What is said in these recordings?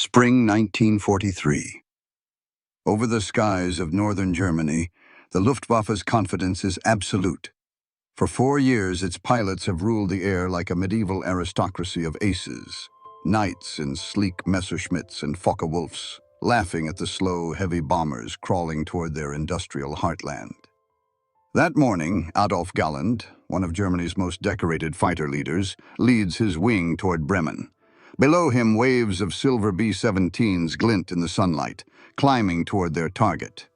Spring 1943. Over the skies of northern Germany, the Luftwaffe's confidence is absolute. For 4 years, its pilots have ruled the air like a medieval aristocracy of aces, knights in sleek Messerschmitts and Focke-Wulfs, laughing at the slow, heavy bombers crawling toward their industrial heartland. That morning, Adolf Galland, one of Germany's most decorated fighter leaders, leads his wing toward Bremen. Below him, waves of silver B-17s glint in the sunlight, climbing toward their target.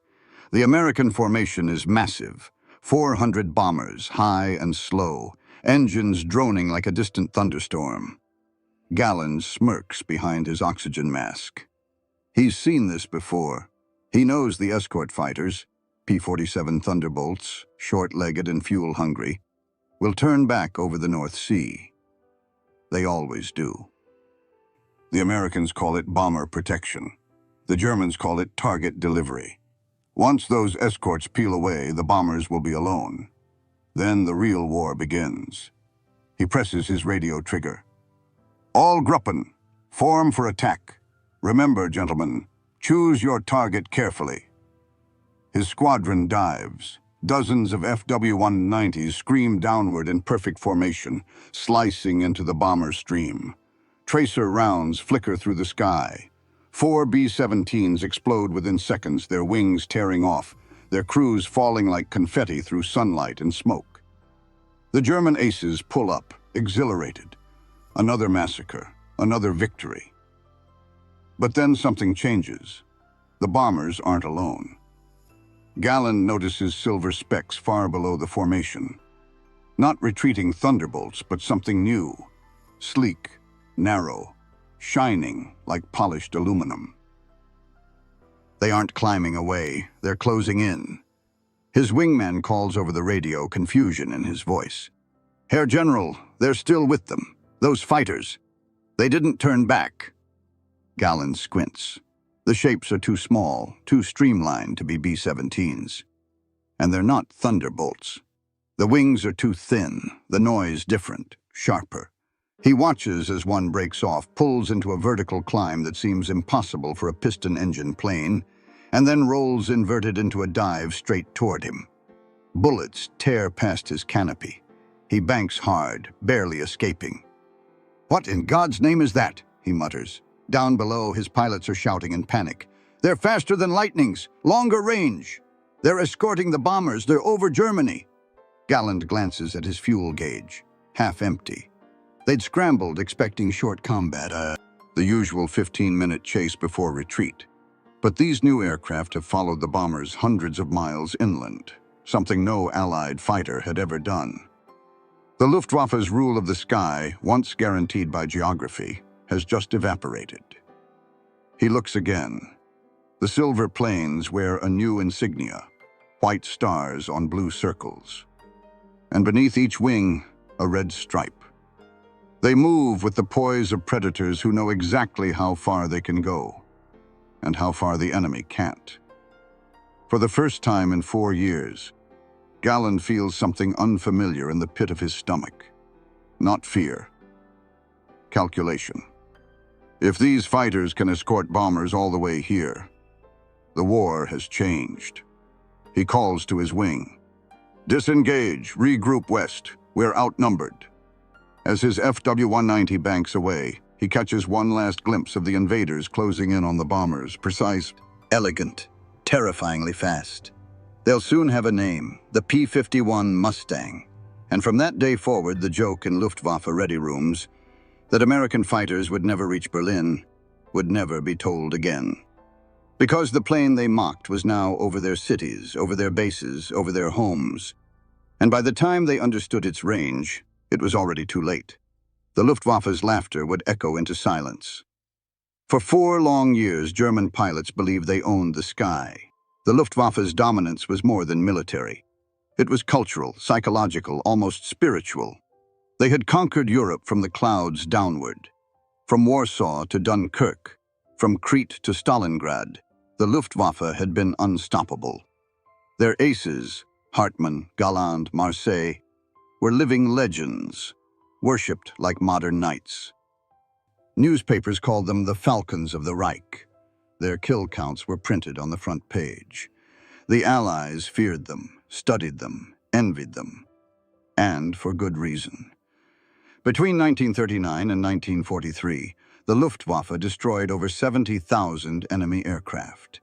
The American formation is massive. 400 bombers, high and slow, engines droning like a distant thunderstorm. Galland smirks behind his oxygen mask. He's seen this before. He knows the escort fighters, P-51 Thunderbolts, short-legged and fuel-hungry, will turn back over the North Sea. They always do. The Americans call it bomber protection. The Germans call it target delivery. Once those escorts peel away, the bombers will be alone. Then the real war begins. He presses his radio trigger. All Gruppen, form for attack. Remember, gentlemen, choose your target carefully. His squadron dives. Dozens of FW-190s scream downward in perfect formation, slicing into the bomber stream. Tracer rounds flicker through the sky. 4 B-17s explode within seconds, their wings tearing off, their crews falling like confetti through sunlight and smoke. The German aces pull up, exhilarated. Another massacre, another victory. But then something changes. The bombers aren't alone. Galland notices silver specks far below the formation. Not retreating Thunderbolts, but something new. Sleek, narrow, shining like polished aluminum. They aren't climbing away, they're closing in. His wingman calls over the radio, confusion in his voice. "Herr General, they're still with them. Those fighters. They didn't turn back." Galland squints. The shapes are too small, too streamlined to be B-17s. And they're not Thunderbolts. The wings are too thin, the noise different, sharper. He watches as one breaks off, pulls into a vertical climb that seems impossible for a piston-engine plane, and then rolls inverted into a dive straight toward him. Bullets tear past his canopy. He banks hard, barely escaping. "What in God's name is that?" he mutters. Down below, his pilots are shouting in panic. "They're faster than lightnings, longer range. They're escorting the bombers, they're over Germany." Galland glances at his fuel gauge, half empty. They'd scrambled, expecting short combat, the usual 15-minute chase before retreat. But these new aircraft have followed the bombers hundreds of miles inland, something no Allied fighter had ever done. The Luftwaffe's rule of the sky, once guaranteed by geography, has just evaporated. He looks again. The silver planes wear a new insignia, white stars on blue circles. And beneath each wing, a red stripe. They move with the poise of predators who know exactly how far they can go, and how far the enemy can't. For the first time in 4 years, Galland feels something unfamiliar in the pit of his stomach. Not fear. Calculation. If these fighters can escort bombers all the way here, the war has changed. He calls to his wing. "Disengage, regroup west. We're outnumbered." As his FW-190 banks away, he catches one last glimpse of the invaders closing in on the bombers, precise, elegant, terrifyingly fast. They'll soon have a name, the P-51 Mustang. And from that day forward, the joke in Luftwaffe ready rooms that American fighters would never reach Berlin would never be told again. Because the plane they mocked was now over their cities, over their bases, over their homes. And by the time they understood its range, it was already too late. The Luftwaffe's laughter would echo into silence. For 4 long years, German pilots believed they owned the sky. The Luftwaffe's dominance was more than military. It was cultural, psychological, almost spiritual. They had conquered Europe from the clouds downward. From Warsaw to Dunkirk, from Crete to Stalingrad, the Luftwaffe had been unstoppable. Their aces, Hartmann, Galland, Marseille, were living legends, worshipped like modern knights. Newspapers called them the Falcons of the Reich. Their kill counts were printed on the front page. The Allies feared them, studied them, envied them, and for good reason. Between 1939 and 1943, the Luftwaffe destroyed over 70,000 enemy aircraft.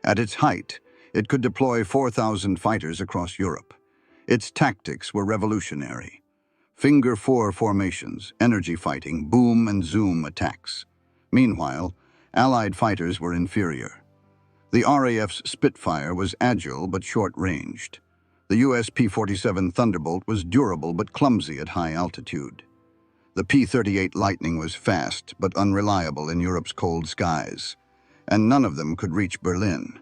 At its height, it could deploy 4,000 fighters across Europe. Its tactics were revolutionary. Finger four formations, energy fighting, boom and zoom attacks. Meanwhile, Allied fighters were inferior. The RAF's Spitfire was agile but short-ranged. The US P-47 Thunderbolt was durable but clumsy at high altitude. The P-38 Lightning was fast but unreliable in Europe's cold skies, and none of them could reach Berlin.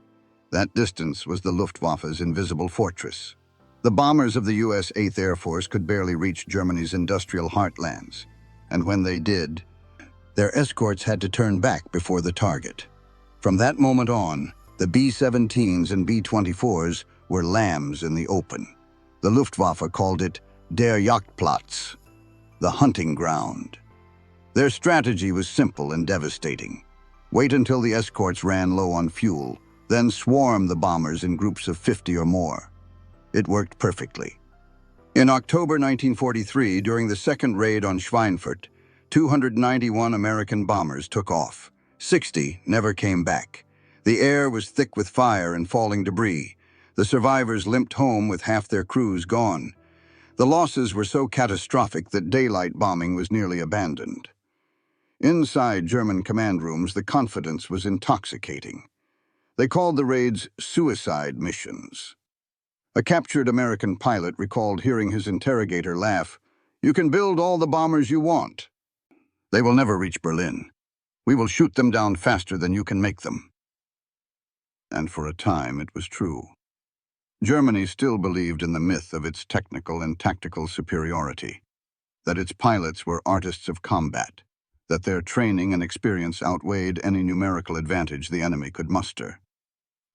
That distance was the Luftwaffe's invisible fortress. The bombers of the US 8th Air Force could barely reach Germany's industrial heartlands, and when they did, their escorts had to turn back before the target. From that moment on, the B-17s and B-24s were lambs in the open. The Luftwaffe called it der Jagdplatz, the hunting ground. Their strategy was simple and devastating. Wait until the escorts ran low on fuel, then swarm the bombers in groups of 50 or more. It worked perfectly. In October 1943, during the second raid on Schweinfurt, 291 American bombers took off. 60 never came back. The air was thick with fire and falling debris. The survivors limped home with half their crews gone. The losses were so catastrophic that daylight bombing was nearly abandoned. Inside German command rooms, the confidence was intoxicating. They called the raids suicide missions. A captured American pilot recalled hearing his interrogator laugh, "You can build all the bombers you want. They will never reach Berlin. We will shoot them down faster than you can make them." And for a time, it was true. Germany still believed in the myth of its technical and tactical superiority, that its pilots were artists of combat, that their training and experience outweighed any numerical advantage the enemy could muster.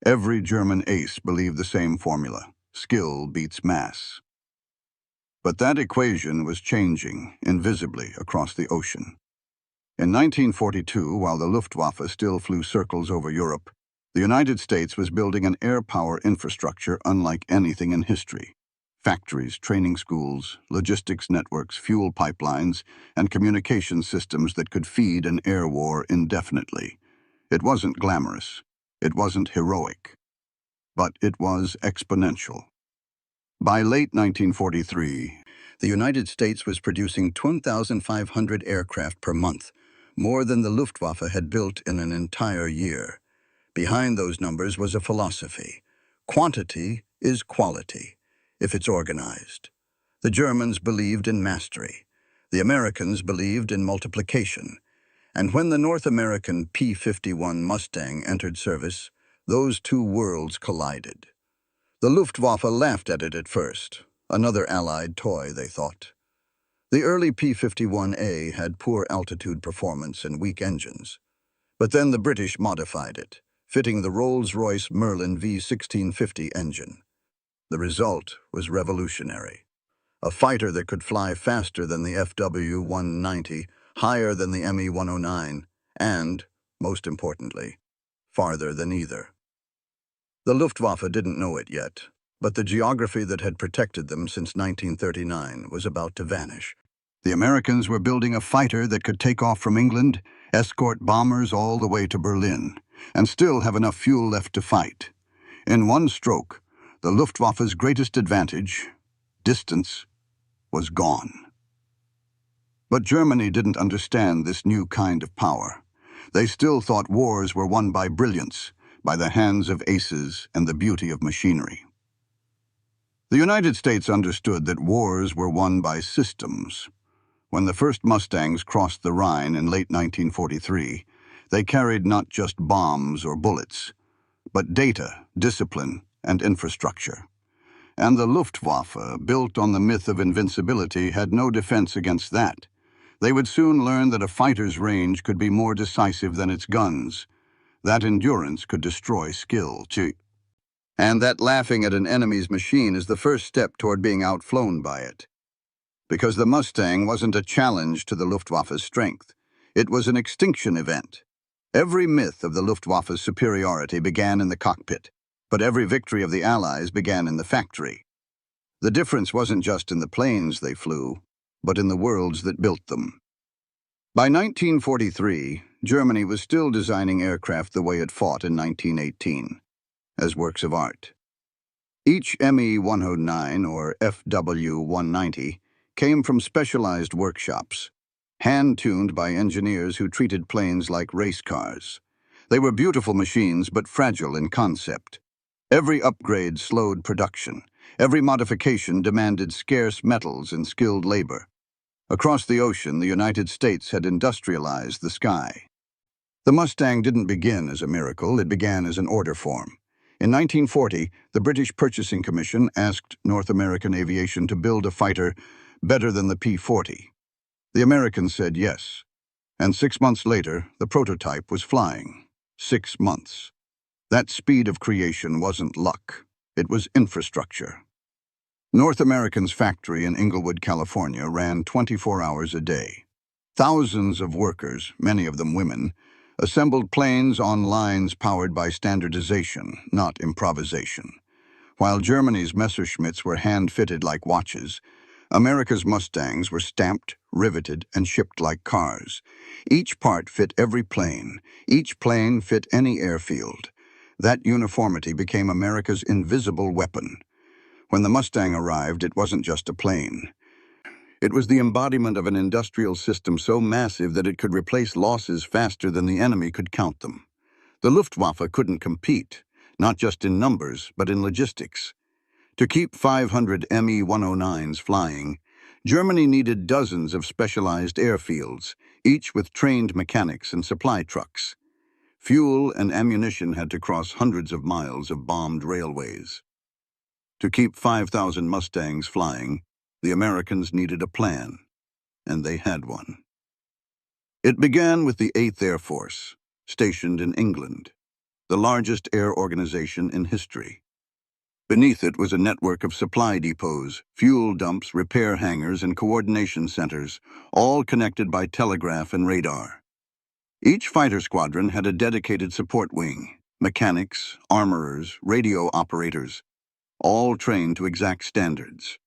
Every German ace believed the same formula: skill beats mass. But that equation was changing invisibly across the ocean. In 1942, while the Luftwaffe still flew circles over Europe, the United States was building an air power infrastructure unlike anything in history. Factories, training schools, logistics networks, fuel pipelines, and communication systems that could feed an air war indefinitely. It wasn't glamorous. It wasn't heroic. But it was exponential. By late 1943, the United States was producing 2,500 aircraft per month, more than the Luftwaffe had built in an entire year. Behind those numbers was a philosophy. Quantity is quality, if it's organized. The Germans believed in mastery. The Americans believed in multiplication. And when the North American P-51 Mustang entered service, those two worlds collided. The Luftwaffe laughed at it at first. Another Allied toy, they thought. The early P-51A had poor altitude performance and weak engines. But then the British modified it, fitting the Rolls-Royce Merlin V1650 engine. The result was revolutionary. A fighter that could fly faster than the FW-190, higher than the Me-109, and, most importantly, farther than either. The Luftwaffe didn't know it yet, but the geography that had protected them since 1939 was about to vanish. The Americans were building a fighter that could take off from England, escort bombers all the way to Berlin, and still have enough fuel left to fight. In one stroke, the Luftwaffe's greatest advantage, distance, was gone. But Germany didn't understand this new kind of power. They still thought wars were won by brilliance, by the hands of aces and the beauty of machinery. The United States understood that wars were won by systems. When the first Mustangs crossed the Rhine in late 1943, they carried not just bombs or bullets, but data, discipline, and infrastructure. And the Luftwaffe, built on the myth of invincibility, had no defense against that. They would soon learn that a fighter's range could be more decisive than its guns. That endurance could destroy skill, too. And that laughing at an enemy's machine is the first step toward being outflown by it. Because the Mustang wasn't a challenge to the Luftwaffe's strength. It was an extinction event. Every myth of the Luftwaffe's superiority began in the cockpit, but every victory of the Allies began in the factory. The difference wasn't just in the planes they flew, but in the worlds that built them. By 1943, Germany was still designing aircraft the way it fought in 1918, as works of art. Each Me-109 or FW-190 came from specialized workshops, hand-tuned by engineers who treated planes like race cars. They were beautiful machines but fragile in concept. Every upgrade slowed production. Every modification demanded scarce metals and skilled labor. Across the ocean, the United States had industrialized the sky. The Mustang didn't begin as a miracle, it began as an order form. In 1940, the British Purchasing Commission asked North American aviation to build a fighter better than the P-40. The Americans said yes, and 6 months later, the prototype was flying. 6 months. That speed of creation wasn't luck, it was infrastructure. North American's factory in Inglewood, California, ran 24 hours a day. Thousands of workers, many of them women, assembled planes on lines powered by standardization, not improvisation. While Germany's Messerschmitts were hand-fitted like watches, America's Mustangs were stamped, riveted, and shipped like cars. Each part fit every plane. Each plane fit any airfield. That uniformity became America's invisible weapon. When the Mustang arrived, it wasn't just a plane. It was the embodiment of an industrial system so massive that it could replace losses faster than the enemy could count them. The Luftwaffe couldn't compete, not just in numbers, but in logistics. To keep 500 Me-109s flying, Germany needed dozens of specialized airfields, each with trained mechanics and supply trucks. Fuel and ammunition had to cross hundreds of miles of bombed railways. To keep 5,000 Mustangs flying, the Americans needed a plan, and they had one. It began with the 8th Air Force, stationed in England, the largest air organization in history. Beneath it was a network of supply depots, fuel dumps, repair hangars, and coordination centers, all connected by telegraph and radar. Each fighter squadron had a dedicated support wing, mechanics, armorers, radio operators, all trained to exact standards.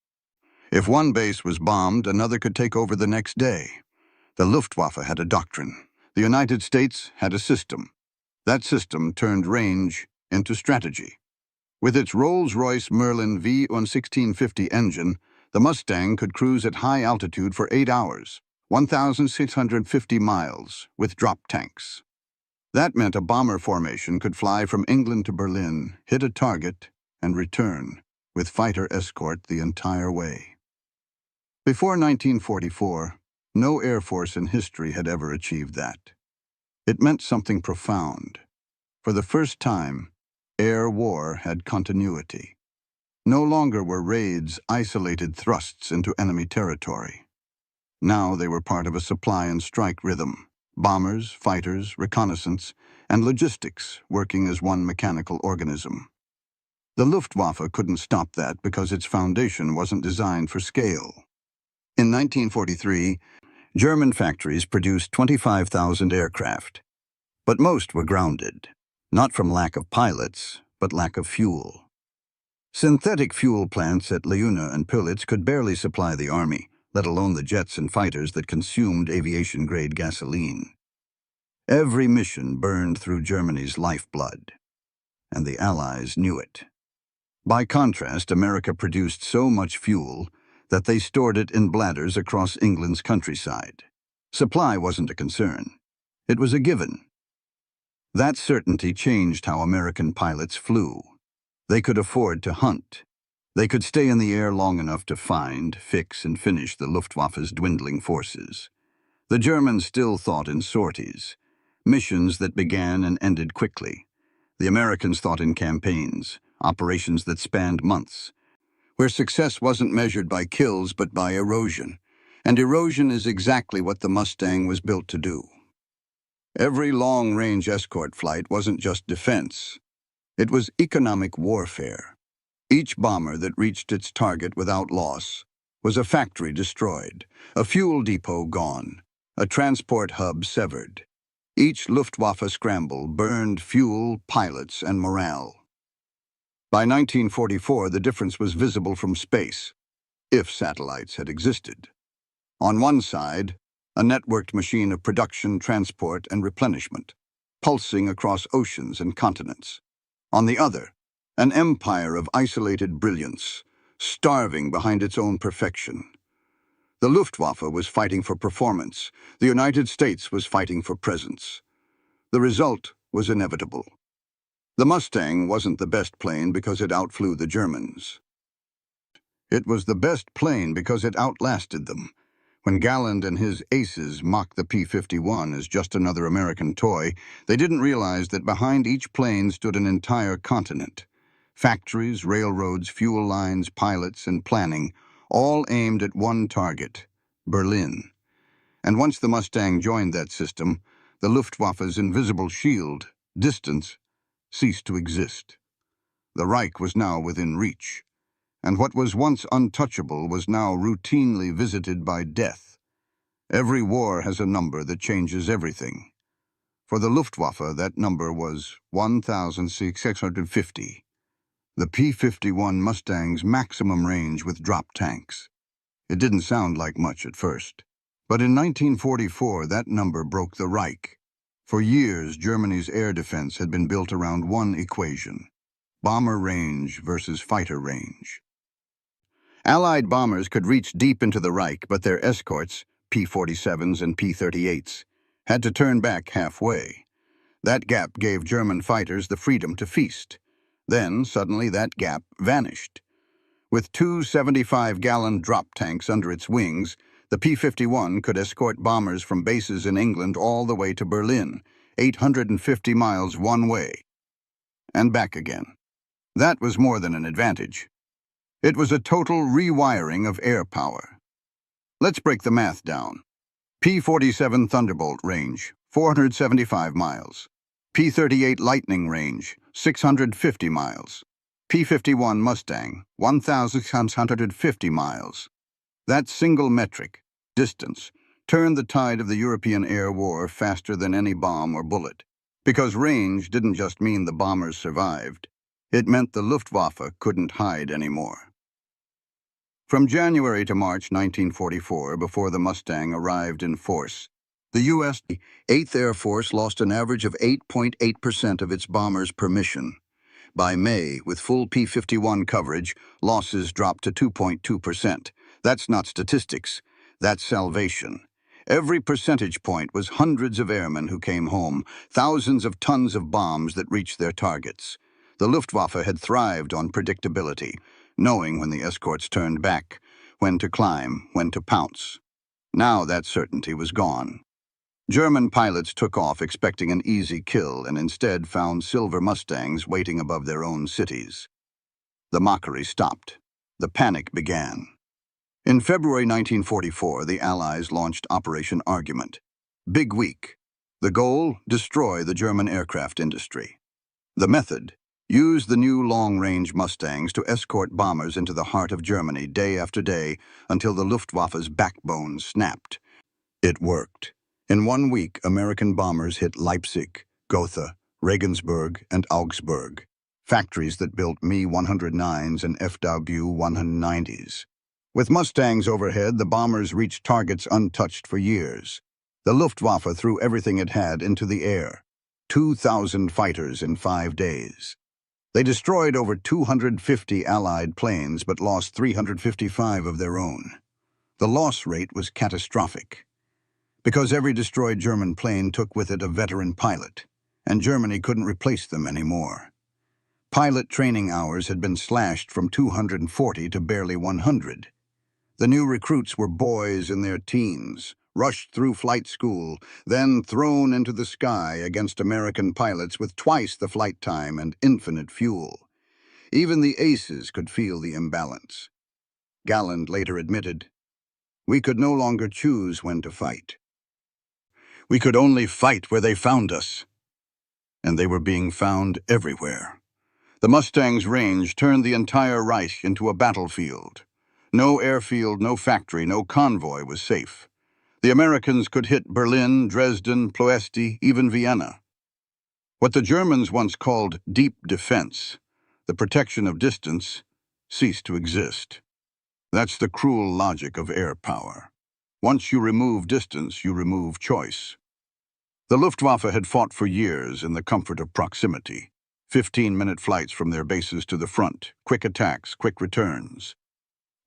If one base was bombed, another could take over the next day. The Luftwaffe had a doctrine. The United States had a system. That system turned range into strategy. With its Rolls-Royce Merlin V1650 engine, the Mustang could cruise at high altitude for 8 hours, 1,650 miles, with drop tanks. That meant a bomber formation could fly from England to Berlin, hit a target, and return, with fighter escort the entire way. Before 1944, no Air Force in history had ever achieved that. It meant something profound. For the first time, air war had continuity. No longer were raids isolated thrusts into enemy territory. Now they were part of a supply and strike rhythm, bombers, fighters, reconnaissance, and logistics working as one mechanical organism. The Luftwaffe couldn't stop that because its foundation wasn't designed for scale. In 1943, German factories produced 25,000 aircraft, but most were grounded. Not from lack of pilots, but lack of fuel. Synthetic fuel plants at Leuna and Pillitz could barely supply the army, let alone the jets and fighters that consumed aviation-grade gasoline. Every mission burned through Germany's lifeblood, and the Allies knew it. By contrast, America produced so much fuel that they stored it in bladders across England's countryside. Supply wasn't a concern. It was a given. That certainty changed how American pilots flew. They could afford to hunt. They could stay in the air long enough to find, fix, and finish the Luftwaffe's dwindling forces. The Germans still thought in sorties, missions that began and ended quickly. The Americans thought in campaigns, operations that spanned months, where success wasn't measured by kills but by erosion. And erosion is exactly what the Mustang was built to do. Every long-range escort flight wasn't just defense. It was economic warfare. Each bomber that reached its target without loss was a factory destroyed, a fuel depot gone, A transport hub severed. Each Luftwaffe scramble burned fuel, pilots, and morale. By 1944, the difference was visible from space, if satellites had existed. On one side, a networked machine of production, transport, and replenishment, pulsing across oceans and continents. On the other, an empire of isolated brilliance, starving behind its own perfection. The Luftwaffe was fighting for performance. The United States was fighting for presence. The result was inevitable. The Mustang wasn't the best plane because it outflew the Germans. It was the best plane because it outlasted them. When Galland and his aces mocked the P-51 as just another American toy, they didn't realize that behind each plane stood an entire continent. Factories, railroads, fuel lines, pilots, and planning, all aimed at one target, Berlin. And once the Mustang joined that system, the Luftwaffe's invisible shield, distance, ceased to exist. The Reich was now within reach, and what was once untouchable was now routinely visited by death. Every war has a number that changes everything. For the Luftwaffe, that number was 1,650. The P-51 Mustang's maximum range with drop tanks. It didn't sound like much at first. But in 1944, that number broke the Reich. For years, Germany's air defense had been built around one equation: bomber range versus fighter range. Allied bombers could reach deep into the Reich, but their escorts, P-47s and P-38s, had to turn back halfway. That gap gave German fighters the freedom to feast. Then, suddenly, that gap vanished. With two 75-gallon drop tanks under its wings, the P-51 could escort bombers from bases in England all the way to Berlin, 850 miles one way, and back again. That was more than an advantage. It was a total rewiring of air power. Let's break the math down. P-47 Thunderbolt range, 475 miles. P-38 Lightning range, 650 miles. P-51 Mustang, 1,650 miles. That single metric, distance, turned the tide of the European air war faster than any bomb or bullet. Because range didn't just mean the bombers survived. It meant the Luftwaffe couldn't hide anymore. From January to March 1944, before the Mustang arrived in force, the U.S. 8th Air Force lost an average of 8.8% of its bombers per mission. By May, with full P-51 coverage, losses dropped to 2.2%. That's not statistics. That's salvation. Every percentage point was hundreds of airmen who came home, thousands of tons of bombs that reached their targets. The Luftwaffe had thrived on predictability, knowing when the escorts turned back, when to climb, when to pounce. Now that certainty was gone. German pilots took off expecting an easy kill and instead found silver Mustangs waiting above their own cities. The mockery stopped. The panic began. In February 1944, the Allies launched Operation Argument. Big week. The goal: destroy the German aircraft industry. The method: use the new long-range Mustangs to escort bombers into the heart of Germany day after day until the Luftwaffe's backbone snapped. It worked. In 1 week, American bombers hit Leipzig, Gotha, Regensburg, and Augsburg, factories that built Me-109s and FW-190s. With Mustangs overhead, the bombers reached targets untouched for years. The Luftwaffe threw everything it had into the air. 2,000 fighters in 5 days. They destroyed over 250 Allied planes but lost 355 of their own. The loss rate was catastrophic, because every destroyed German plane took with it a veteran pilot, and Germany couldn't replace them anymore. Pilot training hours had been slashed from 240 to barely 100. The new recruits were boys in their teens, rushed through flight school, then thrown into the sky against American pilots with twice the flight time and infinite fuel. Even the aces could feel the imbalance. Galland later admitted, "We could no longer choose when to fight. We could only fight where they found us." And they were being found everywhere. The Mustang's range turned the entire Reich into a battlefield. No airfield, no factory, no convoy was safe. The Americans could hit Berlin, Dresden, Ploesti, even Vienna. What the Germans once called deep defense, the protection of distance, ceased to exist. That's the cruel logic of air power. Once you remove distance, you remove choice. The Luftwaffe had fought for years in the comfort of proximity. 15-minute flights from their bases to the front, quick attacks, quick returns.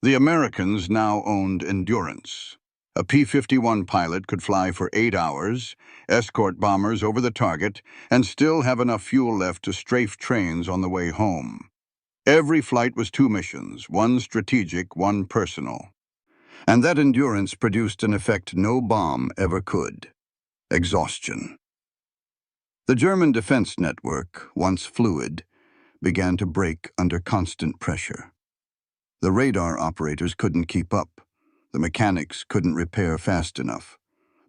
The Americans now owned endurance. A P-51 pilot could fly for 8 hours, escort bombers over the target, and still have enough fuel left to strafe trains on the way home. Every flight was 2 missions, one strategic, one personal. And that endurance produced an effect no bomb ever could: exhaustion. The German defense network, once fluid, began to break under constant pressure. The radar operators couldn't keep up. The mechanics couldn't repair fast enough.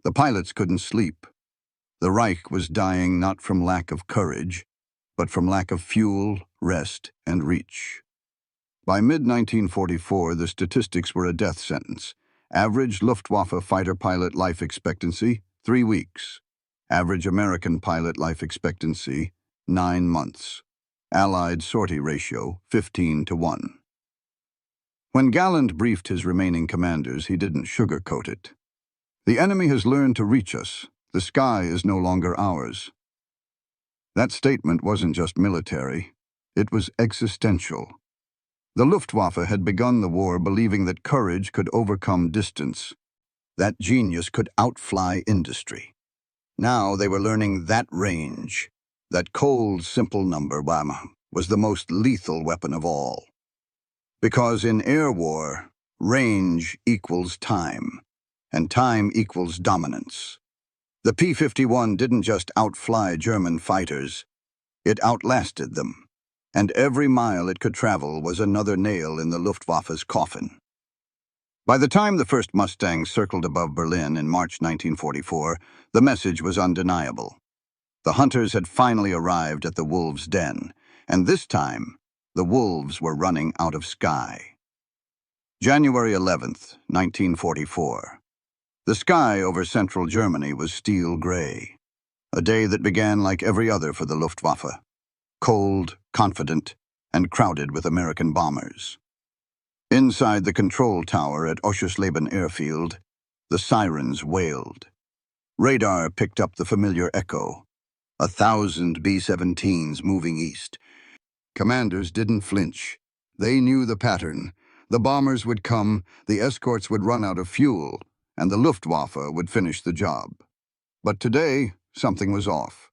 The pilots couldn't sleep. The Reich was dying not from lack of courage, but from lack of fuel, rest, and reach. By mid-1944, the statistics were a death sentence. Average Luftwaffe fighter pilot life expectancy, 3 weeks. Average American pilot life expectancy, 9 months. Allied sortie ratio, 15-1. When Galland briefed his remaining commanders, he didn't sugarcoat it. The enemy has learned to reach us. The sky is no longer ours. That statement wasn't just military. It was existential. The Luftwaffe had begun the war believing that courage could overcome distance, that genius could outfly industry. Now they were learning that range, that cold, simple number, was the most lethal weapon of all. Because in air war, range equals time, and time equals dominance. The P-51 didn't just outfly German fighters, it outlasted them, and every mile it could travel was another nail in the Luftwaffe's coffin. By the time the first Mustang circled above Berlin in March 1944, the message was undeniable. The hunters had finally arrived at the wolves' den, and this time, the wolves were running out of sky. January 11th, 1944. The sky over central Germany was steel gray. A day that began like every other for the Luftwaffe. Cold, confident, and crowded with American bombers. Inside the control tower at Oschersleben airfield, the sirens wailed. Radar picked up the familiar echo. 1,000 B-17s moving east. Commanders didn't flinch. They knew the pattern. The bombers would come, the escorts would run out of fuel, and the Luftwaffe would finish the job. But today, something was off.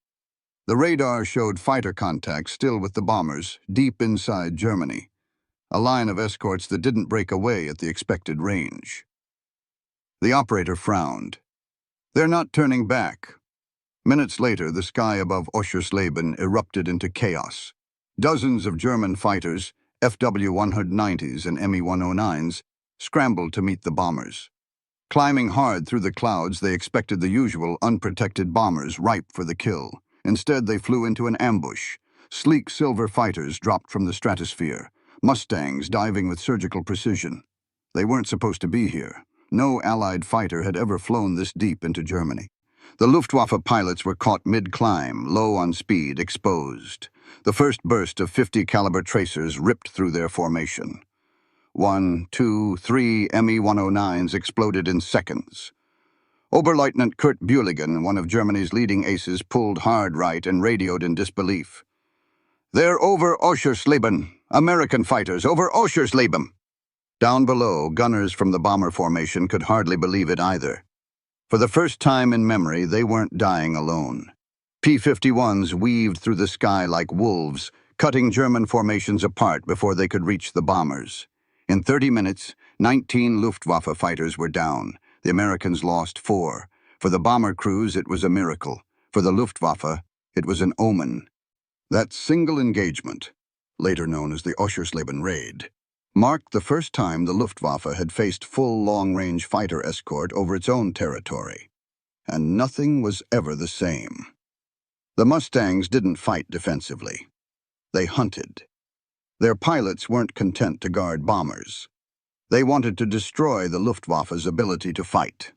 The radar showed fighter contact still with the bombers, deep inside Germany. A line of escorts that didn't break away at the expected range. The operator frowned. They're not turning back. Minutes later, the sky above Oschersleben erupted into chaos. Dozens of German fighters, FW-190s and Me-109s, scrambled to meet the bombers. Climbing hard through the clouds, they expected the usual unprotected bombers ripe for the kill. Instead, they flew into an ambush. Sleek silver fighters dropped from the stratosphere. Mustangs diving with surgical precision. They weren't supposed to be here. No Allied fighter had ever flown this deep into Germany. The Luftwaffe pilots were caught mid-climb, low on speed, exposed. The first burst of 50 caliber tracers ripped through their formation. 1, 2, 3 Me-109s exploded in seconds. Oberleutnant Kurt Bühligen, one of Germany's leading aces, pulled hard right and radioed in disbelief. "They're over Oschersleben. American fighters over Oschersleben." Down below, gunners from the bomber formation could hardly believe it either. For the first time in memory, they weren't dying alone. P-51s weaved through the sky like wolves, cutting German formations apart before they could reach the bombers. In 30 minutes, 19 Luftwaffe fighters were down. The Americans lost 4. For the bomber crews, it was a miracle. For the Luftwaffe, it was an omen. That single engagement, later known as the Oschersleben Raid, marked the first time the Luftwaffe had faced full long-range fighter escort over its own territory. And nothing was ever the same. The Mustangs didn't fight defensively. They hunted. Their pilots weren't content to guard bombers. They wanted to destroy the Luftwaffe's ability to fight.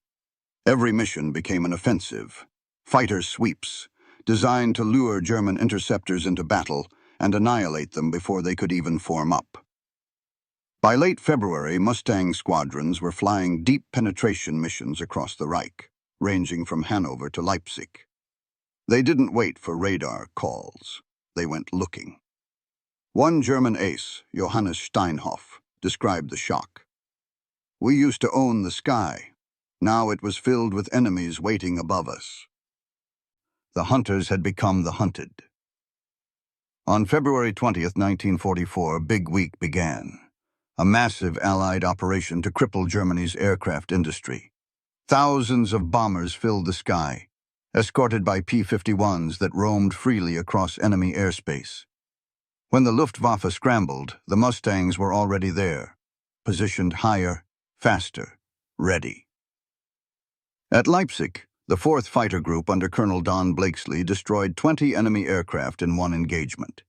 Every mission became an offensive. Fighter sweeps, designed to lure German interceptors into battle and annihilate them before they could even form up. By late February, Mustang squadrons were flying deep penetration missions across the Reich, ranging from Hanover to Leipzig. They didn't wait for radar calls. They went looking. One German ace, Johannes Steinhoff, described the shock. "We used to own the sky. Now it was filled with enemies waiting above us." The hunters had become the hunted. On February 20th, 1944, Big Week began. A massive Allied operation to cripple Germany's aircraft industry. Thousands of bombers filled the sky, escorted by P-51s that roamed freely across enemy airspace. When the Luftwaffe scrambled, the Mustangs were already there, positioned higher, faster, ready. At Leipzig, the 4th Fighter Group under Colonel Don Blakesley destroyed 20 enemy aircraft in one engagement.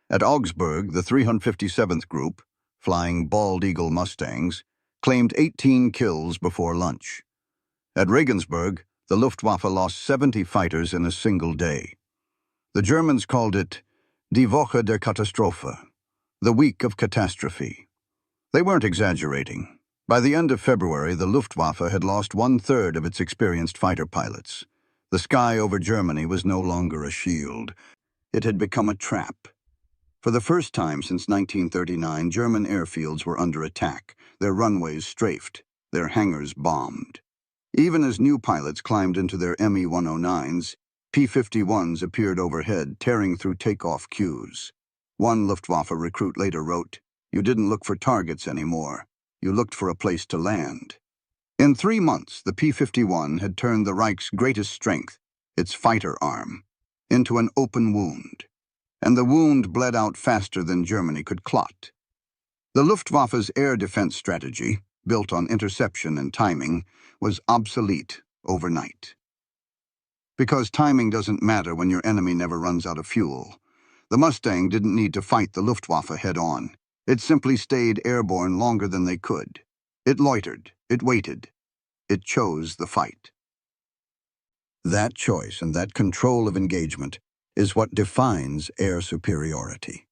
At Augsburg, the 357th Group, flying Bald Eagle Mustangs, claimed 18 kills before lunch. At Regensburg, the Luftwaffe lost 70 fighters in a single day. The Germans called it Die Woche der Katastrophe, the week of catastrophe. They weren't exaggerating. By the end of February, the Luftwaffe had lost 1/3 of its experienced fighter pilots. The sky over Germany was no longer a shield. It had become a trap. For the first time since 1939, German airfields were under attack, their runways strafed, their hangars bombed. Even as new pilots climbed into their Me-109s, P-51s appeared overhead, tearing through takeoff queues. One Luftwaffe recruit later wrote, "You didn't look for targets anymore. You looked for a place to land." In 3 months, the P-51 had turned the Reich's greatest strength, its fighter arm, into an open wound. And the wound bled out faster than Germany could clot. The Luftwaffe's air defense strategy, built on interception and timing, was obsolete overnight. Because timing doesn't matter when your enemy never runs out of fuel, the Mustang didn't need to fight the Luftwaffe head-on. It simply stayed airborne longer than they could. It loitered, it waited, it chose the fight. That choice and that control of engagement is what defines air superiority.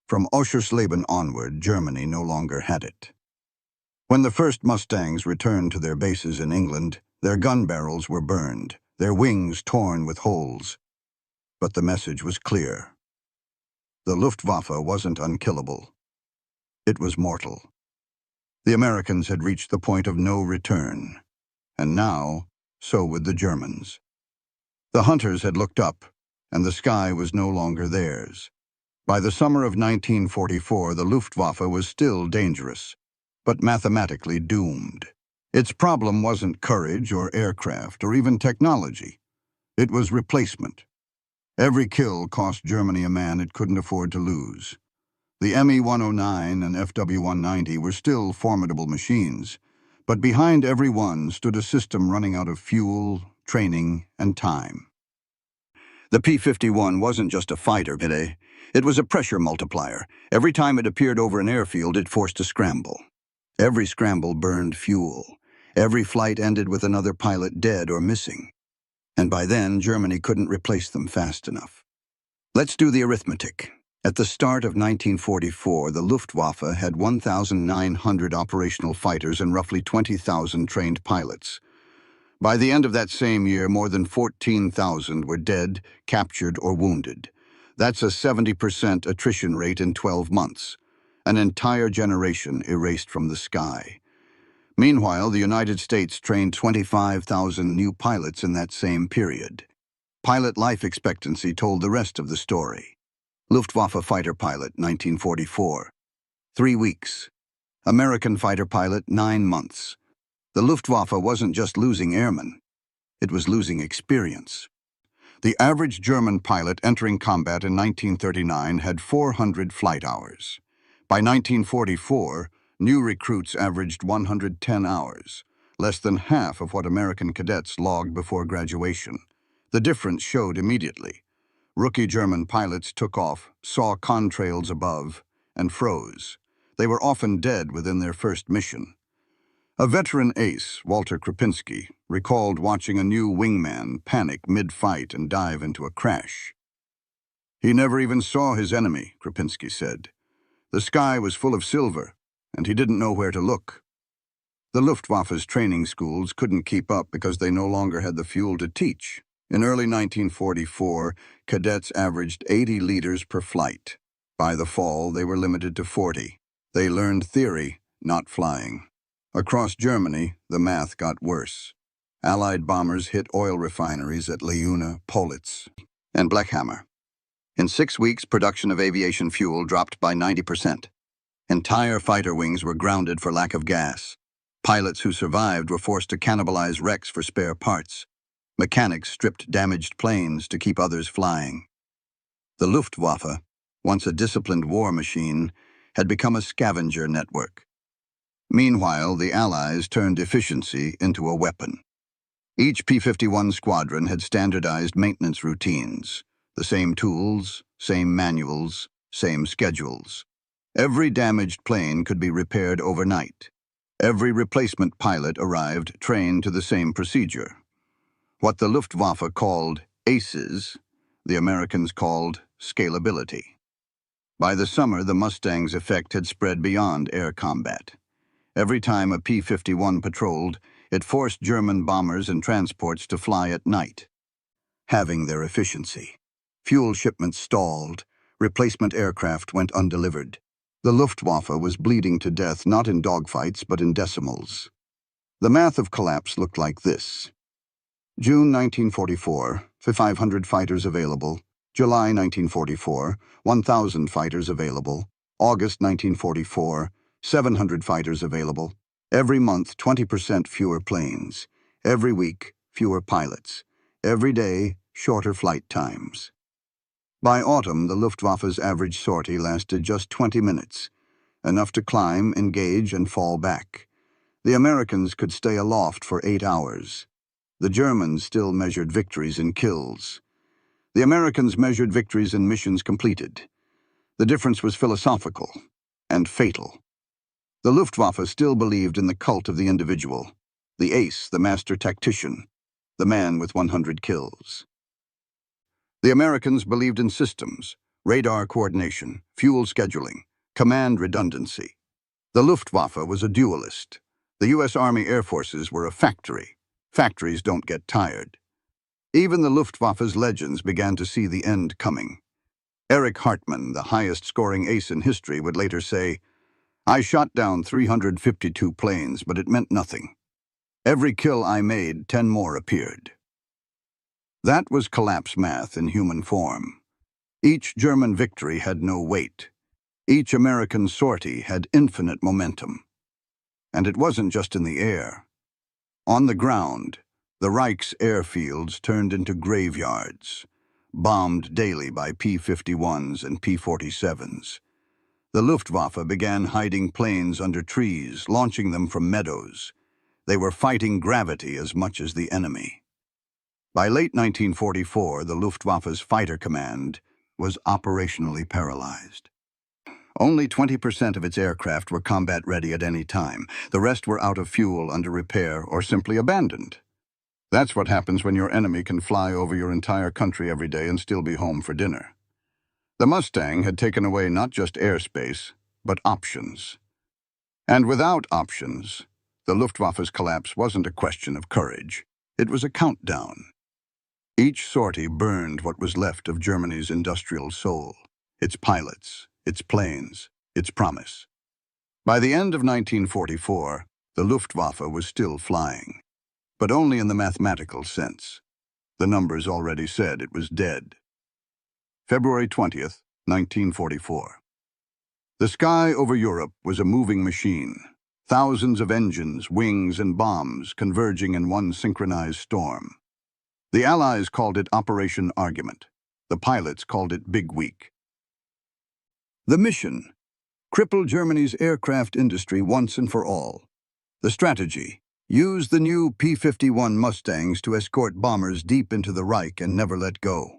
From Oschersleben onward, Germany no longer had it. When the first Mustangs returned to their bases in England, their gun barrels were burned, their wings torn with holes. But the message was clear. The Luftwaffe wasn't unkillable. It was mortal. The Americans had reached the point of no return, and now, so would the Germans. The hunters had looked up, and the sky was no longer theirs. By the summer of 1944, the Luftwaffe was still dangerous, but mathematically doomed. Its problem wasn't courage or aircraft or even technology. It was replacement. Every kill cost Germany a man it couldn't afford to lose. The Me-109 and FW-190 were still formidable machines, but behind every one stood a system running out of fuel, training, and time. The P-51 wasn't just a fighter, it was a pressure multiplier. Every time it appeared over an airfield, it forced a scramble. Every scramble burned fuel. Every flight ended with another pilot dead or missing. And by then, Germany couldn't replace them fast enough. Let's do the arithmetic. At the start of 1944, the Luftwaffe had 1,900 operational fighters and roughly 20,000 trained pilots. By the end of that same year, more than 14,000 were dead, captured, or wounded. That's a 70% attrition rate in 12 months. An entire generation erased from the sky. Meanwhile, the United States trained 25,000 new pilots in that same period. Pilot life expectancy told the rest of the story. Luftwaffe fighter pilot, 1944. 3 weeks. American fighter pilot, 9 months. The Luftwaffe wasn't just losing airmen. It was losing experience. The average German pilot entering combat in 1939 had 400 flight hours. By 1944, new recruits averaged 110 hours, less than half of what American cadets logged before graduation. The difference showed immediately. Rookie German pilots took off, saw contrails above, and froze. They were often dead within their first mission. A veteran ace, Walter Krupinski, recalled watching a new wingman panic mid-fight and dive into a crash. He never even saw his enemy, Krupinski said. The sky was full of silver, and he didn't know where to look. The Luftwaffe's training schools couldn't keep up because they no longer had the fuel to teach. In early 1944, cadets averaged 80 liters per flight. By the fall, they were limited to 40. They learned theory, not flying. Across Germany, the math got worse. Allied bombers hit oil refineries at Leuna, Politz, and Blechhammer. In 6 weeks, production of aviation fuel dropped by 90%. Entire fighter wings were grounded for lack of gas. Pilots who survived were forced to cannibalize wrecks for spare parts. Mechanics stripped damaged planes to keep others flying. The Luftwaffe, once a disciplined war machine, had become a scavenger network. Meanwhile, the Allies turned efficiency into a weapon. Each P-51 squadron had standardized maintenance routines. The same tools, same manuals, same schedules. Every damaged plane could be repaired overnight. Every replacement pilot arrived trained to the same procedure. What the Luftwaffe called ACEs, the Americans called scalability. By the summer, the Mustang's effect had spread beyond air combat. Every time a P-51 patrolled, it forced German bombers and transports to fly at night, halving their efficiency. Fuel shipments stalled. Replacement aircraft went undelivered. The Luftwaffe was bleeding to death not in dogfights but in decimals. The math of collapse looked like this. June 1944, 500 fighters available. July 1944, 1,000 fighters available. August 1944, 700 fighters available. Every month, 20% fewer planes. Every week, fewer pilots. Every day, shorter flight times. By autumn, the Luftwaffe's average sortie lasted just 20 minutes, enough to climb, engage, and fall back. The Americans could stay aloft for 8 hours. The Germans still measured victories in kills. The Americans measured victories in missions completed. The difference was philosophical and fatal. The Luftwaffe still believed in the cult of the individual, the ace, the master tactician, the man with 100 kills. The Americans believed in systems, radar coordination, fuel scheduling, command redundancy. The Luftwaffe was a dualist. The U.S. Army Air Forces were a factory. Factories don't get tired. Even the Luftwaffe's legends began to see the end coming. Erich Hartmann, the highest-scoring ace in history, would later say, "I shot down 352 planes, but it meant nothing. Every kill I made, 10 more appeared." That was collapse math in human form. Each German victory had no weight. Each American sortie had infinite momentum. And it wasn't just in the air. On the ground, the Reich's airfields turned into graveyards, bombed daily by P-51s and P-47s. The Luftwaffe began hiding planes under trees, launching them from meadows. They were fighting gravity as much as the enemy. By late 1944, the Luftwaffe's fighter command was operationally paralyzed. Only 20% of its aircraft were combat-ready at any time. The rest were out of fuel, under repair, or simply abandoned. That's what happens when your enemy can fly over your entire country every day and still be home for dinner. The Mustang had taken away not just airspace, but options. And without options, the Luftwaffe's collapse wasn't a question of courage. It was a countdown. Each sortie burned what was left of Germany's industrial soul, its pilots, its planes, its promise. By the end of 1944, the Luftwaffe was still flying, but only in the mathematical sense. The numbers already said it was dead. February 20th, 1944. The sky over Europe was a moving machine. Thousands of engines, wings, and bombs converging in one synchronized storm. The Allies called it Operation Argument. The pilots called it Big Week. The mission: cripple Germany's aircraft industry once and for all. The strategy: use the new P-51 Mustangs to escort bombers deep into the Reich and never let go.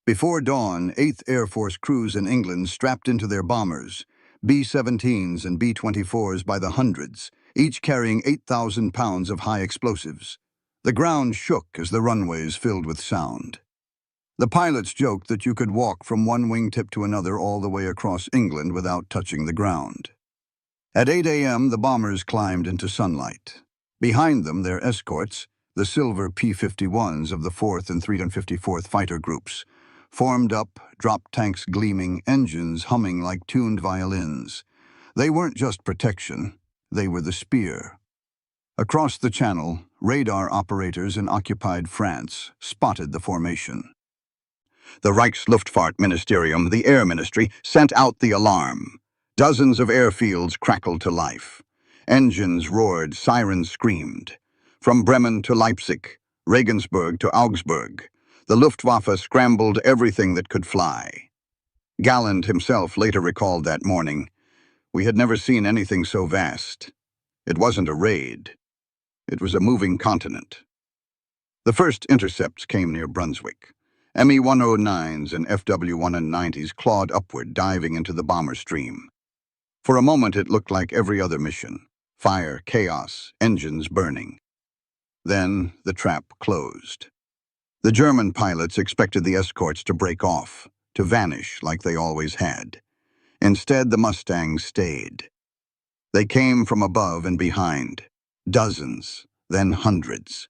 Before dawn, 8th Air Force crews in England strapped into their bombers, B-17s and B-24s by the hundreds, each carrying 8,000 pounds of high explosives. The ground shook as the runways filled with sound. The pilots joked that you could walk from one wingtip to another all the way across England without touching the ground. At 8 a.m., the bombers climbed into sunlight. Behind them, their escorts, the silver P-51s of the 4th and 354th Fighter Groups, formed up, drop tanks gleaming, engines humming like tuned violins. They weren't just protection, they were the spear. Across the channel, radar operators in occupied France spotted the formation. The Reichsluftfahrt Ministerium, the Air Ministry, sent out the alarm. Dozens of airfields crackled to life. Engines roared, sirens screamed. From Bremen to Leipzig, Regensburg to Augsburg, the Luftwaffe scrambled everything that could fly. Galland himself later recalled that morning, "We had never seen anything so vast. It wasn't a raid. It was a moving continent." The first intercepts came near Brunswick. Me-109s and FW-190s clawed upward, diving into the bomber stream. For a moment, it looked like every other mission. Fire, chaos, engines burning. Then the trap closed. The German pilots expected the escorts to break off, to vanish like they always had. Instead, the Mustangs stayed. They came from above and behind. Dozens, then hundreds.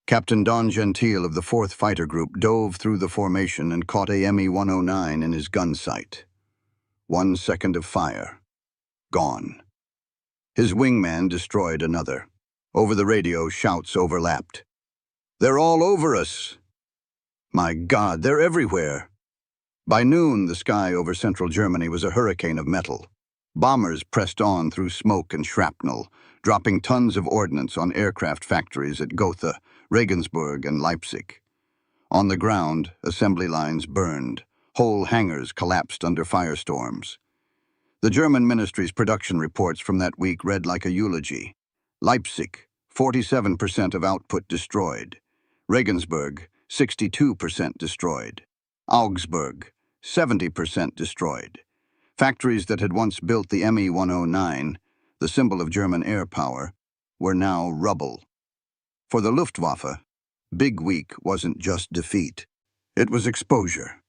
Captain Don Gentile of the 4th Fighter Group dove through the formation and caught a Me-109 in his gun sight. 1 second of fire. Gone. His wingman destroyed another. Over the radio, shouts overlapped. "They're all over us!" "My God, they're everywhere!" By noon, the sky over central Germany was a hurricane of metal. Bombers pressed on through smoke and shrapnel, dropping tons of ordnance on aircraft factories at Gotha, Regensburg, and Leipzig. On the ground, assembly lines burned. Whole hangars collapsed under firestorms. The German ministry's production reports from that week read like a eulogy. Leipzig, 47% of output destroyed. Regensburg, 62% destroyed. Augsburg, 70% destroyed. Factories that had once built the Me-109, the symbol of German air power, were now rubble. For the Luftwaffe, Big Week wasn't just defeat. It was exposure.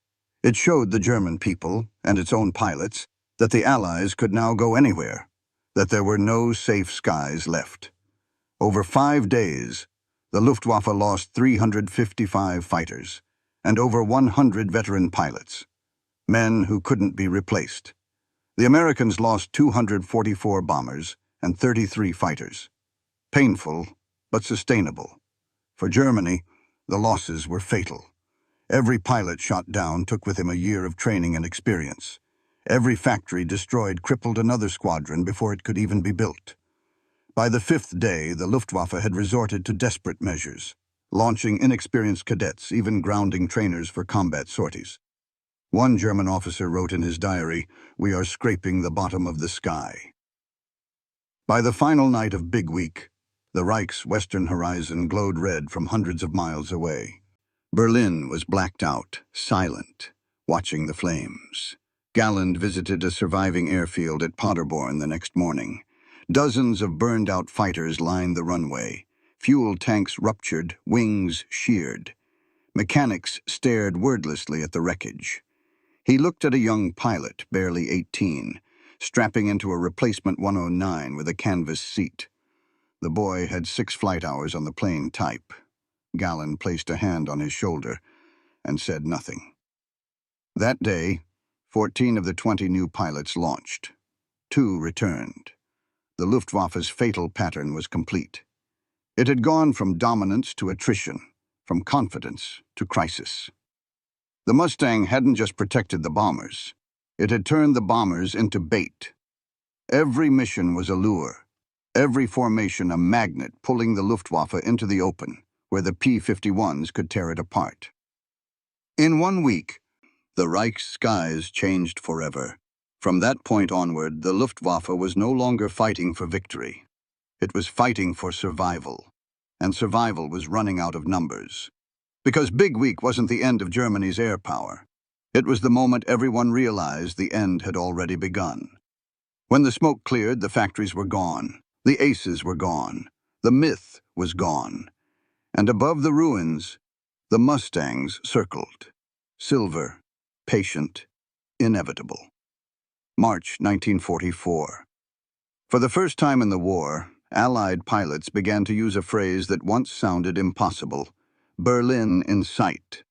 It showed the German people, and its own pilots, that the Allies could now go anywhere, that there were no safe skies left. Over 5 days, the Luftwaffe lost 355 fighters and over 100 veteran pilots, men who couldn't be replaced. The Americans lost 244 bombers and 33 fighters. Painful, but sustainable. For Germany, the losses were fatal. Every pilot shot down took with him a year of training and experience. Every factory destroyed crippled another squadron before it could even be built. By the 5th day, the Luftwaffe had resorted to desperate measures, launching inexperienced cadets, even grounding trainers for combat sorties. One German officer wrote in his diary, "We are scraping the bottom of the sky." By the final night of Big Week, the Reich's western horizon glowed red from hundreds of miles away. Berlin was blacked out, silent, watching the flames. Galland visited a surviving airfield at Paderborn the next morning. Dozens of burned-out fighters lined the runway. Fuel tanks ruptured, wings sheared. Mechanics stared wordlessly at the wreckage. He looked at a young pilot, barely 18, strapping into a replacement 109 with a canvas seat. The boy had 6 flight hours on the plane type. Galland placed a hand on his shoulder and said nothing. That day, 14 of the 20 new pilots launched. 2 returned. The Luftwaffe's fatal pattern was complete. It had gone from dominance to attrition, from confidence to crisis. The Mustang hadn't just protected the bombers. It had turned the bombers into bait. Every mission was a lure. Every formation a magnet pulling the Luftwaffe into the open, where the P-51s could tear it apart. In 1 week, the Reich's skies changed forever. From that point onward, the Luftwaffe was no longer fighting for victory. It was fighting for survival, and survival was running out of numbers. Because Big Week wasn't the end of Germany's air power. It was the moment everyone realized the end had already begun. When the smoke cleared, the factories were gone. The aces were gone. The myth was gone. And above the ruins, the Mustangs circled. Silver, patient, inevitable. March 1944. For the first time in the war, Allied pilots began to use a phrase that once sounded impossible: Berlin in sight.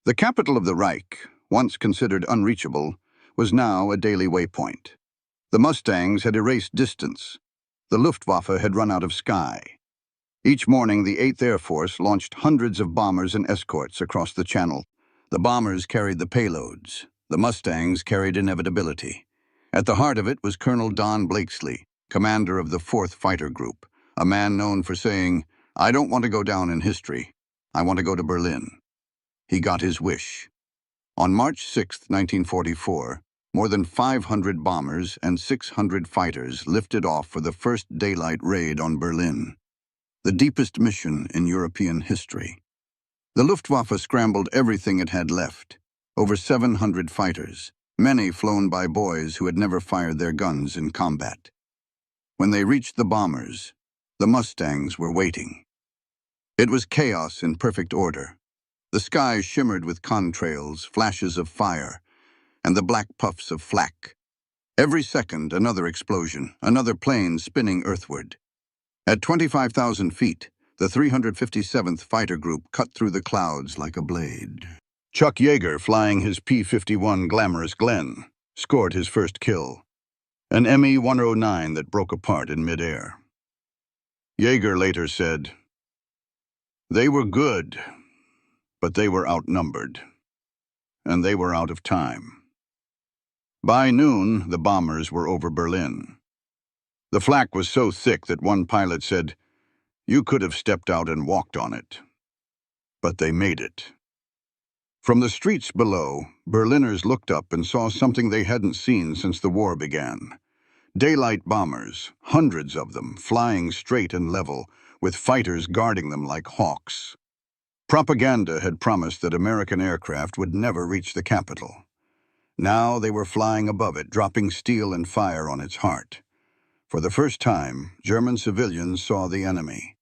The capital of the Reich, once considered unreachable, was now a daily waypoint. The Mustangs had erased distance. The Luftwaffe had run out of sky. Each morning, the 8th Air Force launched hundreds of bombers and escorts across the Channel. The bombers carried the payloads. The Mustangs carried inevitability. At the heart of it was Colonel Don Blakesley, commander of the 4th Fighter Group, a man known for saying, "I don't want to go down in history. I want to go to Berlin." He got his wish. On March 6, 1944, more than 500 bombers and 600 fighters lifted off for the first daylight raid on Berlin, the deepest mission in European history. The Luftwaffe scrambled everything it had left, over 700 fighters, many flown by boys who had never fired their guns in combat. When they reached the bombers, the Mustangs were waiting. It was chaos in perfect order. The sky shimmered with contrails, flashes of fire, and the black puffs of flak. Every second, another explosion, another plane spinning earthward. At 25,000 feet, the 357th Fighter Group cut through the clouds like a blade. Chuck Yeager, flying his P-51 Glamorous Glenn, scored his first kill, an Me-109 that broke apart in midair. Yeager later said, "They were good, but they were outnumbered, and they were out of time." By noon, the bombers were over Berlin. The flak was so thick that one pilot said, "You could have stepped out and walked on it." But they made it. From the streets below, Berliners looked up and saw something they hadn't seen since the war began. Daylight bombers, hundreds of them, flying straight and level, with fighters guarding them like hawks. Propaganda had promised that American aircraft would never reach the capital. Now they were flying above it, dropping steel and fire on its heart. For the first time, German civilians saw the enemy,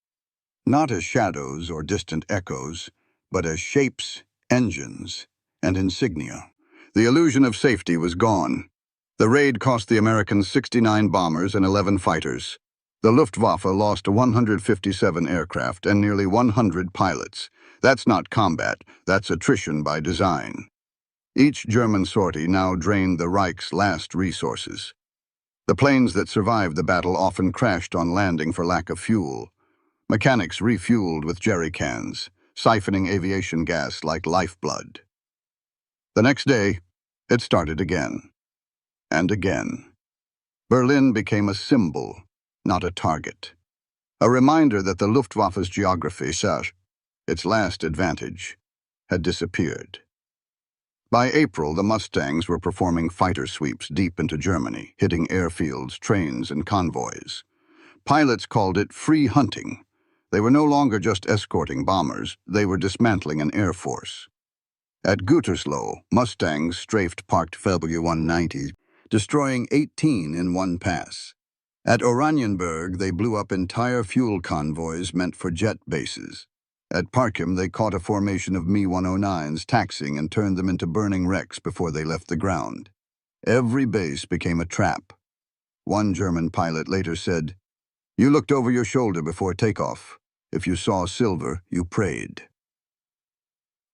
not as shadows or distant echoes, but as shapes, engines, and insignia. The illusion of safety was gone. The raid cost the Americans 69 bombers and 11 fighters. The Luftwaffe lost 157 aircraft and nearly 100 pilots. That's not combat, that's attrition by design. Each German sortie now drained the Reich's last resources. The planes that survived the battle often crashed on landing for lack of fuel. Mechanics refueled with jerry cans, siphoning aviation gas like lifeblood. The next day, it started again. And again. Berlin became a symbol, not a target. A reminder that the Luftwaffe's geography, its last advantage, had disappeared. By April, the Mustangs were performing fighter sweeps deep into Germany, hitting airfields, trains, and convoys. Pilots called it free hunting. They were no longer just escorting bombers, they were dismantling an air force. At Gütersloh, Mustangs strafed parked P-190s, destroying 18 in one pass. At Oranienburg, they blew up entire fuel convoys meant for jet bases. At Parchim, they caught a formation of Me-109s taxiing and turned them into burning wrecks before they left the ground. Every base became a trap. One German pilot later said, "You looked over your shoulder before takeoff. If you saw silver, you prayed."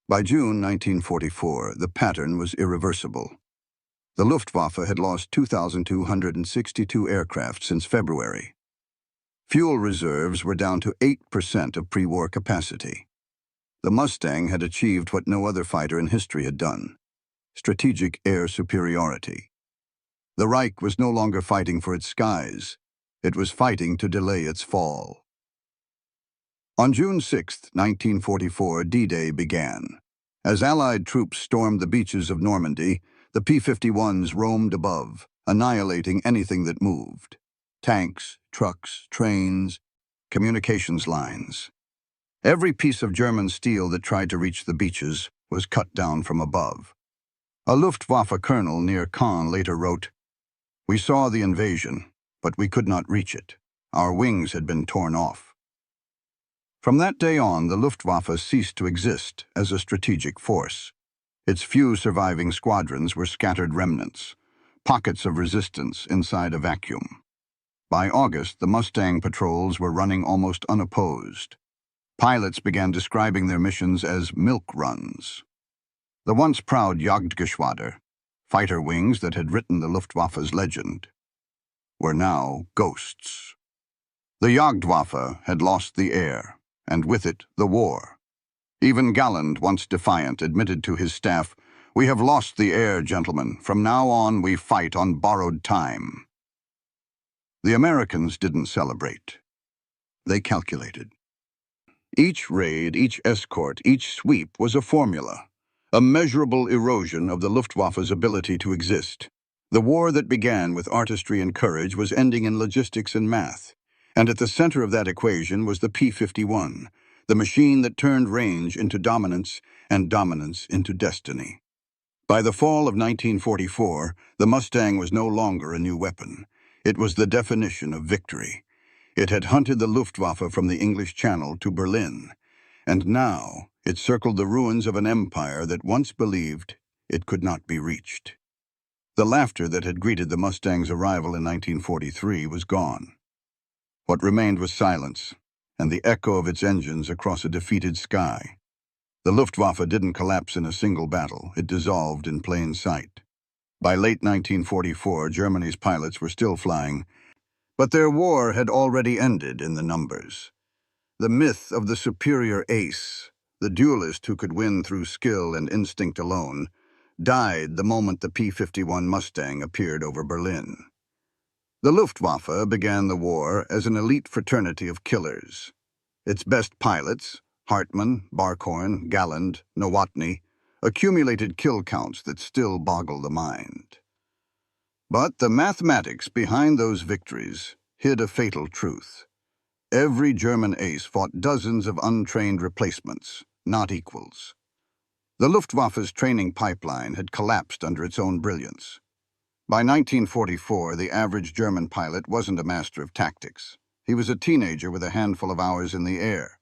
By June 1944, the pattern was irreversible. The Luftwaffe had lost 2,262 aircraft since February. Fuel reserves were down to 8% of pre-war capacity. The Mustang had achieved what no other fighter in history had done: strategic air superiority. The Reich was no longer fighting for its skies. It was fighting to delay its fall. On June 6, 1944, D-Day began. As Allied troops stormed the beaches of Normandy, the P-51s roamed above, annihilating anything that moved. Tanks, trucks, trains, communications lines. Every piece of German steel that tried to reach the beaches was cut down from above. A Luftwaffe colonel near Caen later wrote, "We saw the invasion, but we could not reach it. Our wings had been torn off. From that day on, the Luftwaffe ceased to exist as a strategic force. Its few surviving squadrons were scattered remnants, pockets of resistance inside a vacuum. By August, the Mustang patrols were running almost unopposed. Pilots began describing their missions as milk runs. The once proud Jagdgeschwader, fighter wings that had written the Luftwaffe's legend, were now ghosts. The Jagdwaffe had lost the air, and with it, the war. Even Galland, once defiant, admitted to his staff, "We have lost the air, gentlemen. From now on, we fight on borrowed time." The Americans didn't celebrate. They calculated. Each raid, each escort, each sweep was a formula, a measurable erosion of the Luftwaffe's ability to exist. The war that began with artistry and courage was ending in logistics and math, and at the center of that equation was the P-51, the machine that turned range into dominance and dominance into destiny. By the fall of 1944, the Mustang was no longer a new weapon. It was the definition of victory. It had hunted the Luftwaffe from the English Channel to Berlin, and now it circled the ruins of an empire that once believed it could not be reached. The laughter that had greeted the Mustang's arrival in 1943 was gone. What remained was silence, and the echo of its engines across a defeated sky. The Luftwaffe didn't collapse in a single battle. It dissolved in plain sight. By late 1944, Germany's pilots were still flying, but their war had already ended in the numbers. The myth of the superior ace, the duelist who could win through skill and instinct alone, died the moment the P-51 Mustang appeared over Berlin. The Luftwaffe began the war as an elite fraternity of killers. Its best pilots, Hartmann, Barkhorn, Galland, Nowotny, accumulated kill counts that still boggle the mind. But the mathematics behind those victories hid a fatal truth. Every German ace fought dozens of untrained replacements, not equals. The Luftwaffe's training pipeline had collapsed under its own brilliance. By 1944, the average German pilot wasn't a master of tactics. He was a teenager with a handful of hours in the air.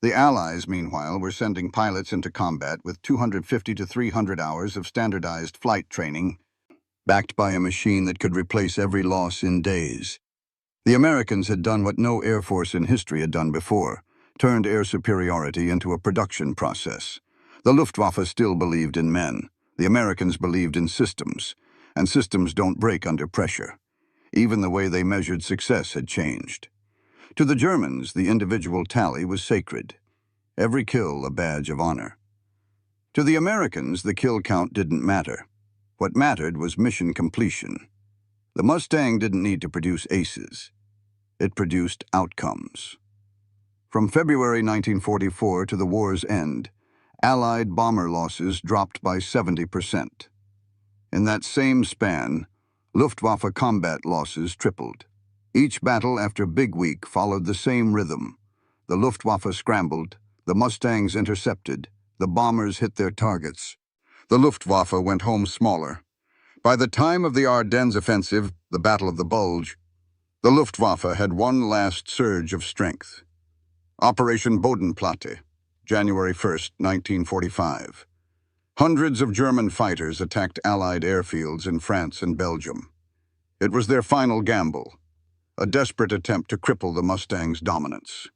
The Allies, meanwhile, were sending pilots into combat with 250 to 300 hours of standardized flight training, backed by a machine that could replace every loss in days. The Americans had done what no air force in history had done before, turned air superiority into a production process. The Luftwaffe still believed in men. The Americans believed in systems, and systems don't break under pressure. Even the way they measured success had changed. To the Germans, the individual tally was sacred. Every kill a badge of honor. To the Americans, the kill count didn't matter. What mattered was mission completion. The Mustang didn't need to produce aces. It produced outcomes. From February 1944 to the war's end, Allied bomber losses dropped by 70%. In that same span, Luftwaffe combat losses tripled. Each battle after Big Week followed the same rhythm. The Luftwaffe scrambled, the Mustangs intercepted, the bombers hit their targets. The Luftwaffe went home smaller. By the time of the Ardennes offensive, the Battle of the Bulge, the Luftwaffe had one last surge of strength. Operation Bodenplatte, January 1st, 1945. Hundreds of German fighters attacked Allied airfields in France and Belgium. It was their final gamble, a desperate attempt to cripple the Mustang's dominance.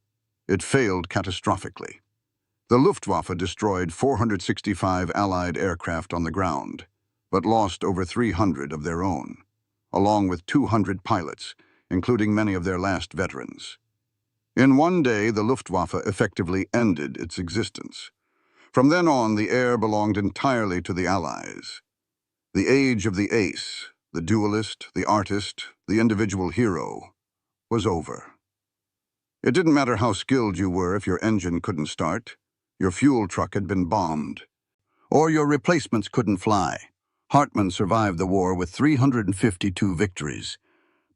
It failed catastrophically. The Luftwaffe destroyed 465 Allied aircraft on the ground, but lost over 300 of their own, along with 200 pilots, including many of their last veterans. In one day, the Luftwaffe effectively ended its existence. From then on, the air belonged entirely to the Allies. The age of the ace, the duelist, the artist, the individual hero, was over. It didn't matter how skilled you were if your engine couldn't start, your fuel truck had been bombed, or your replacements couldn't fly. Hartmann survived the war with 352 victories,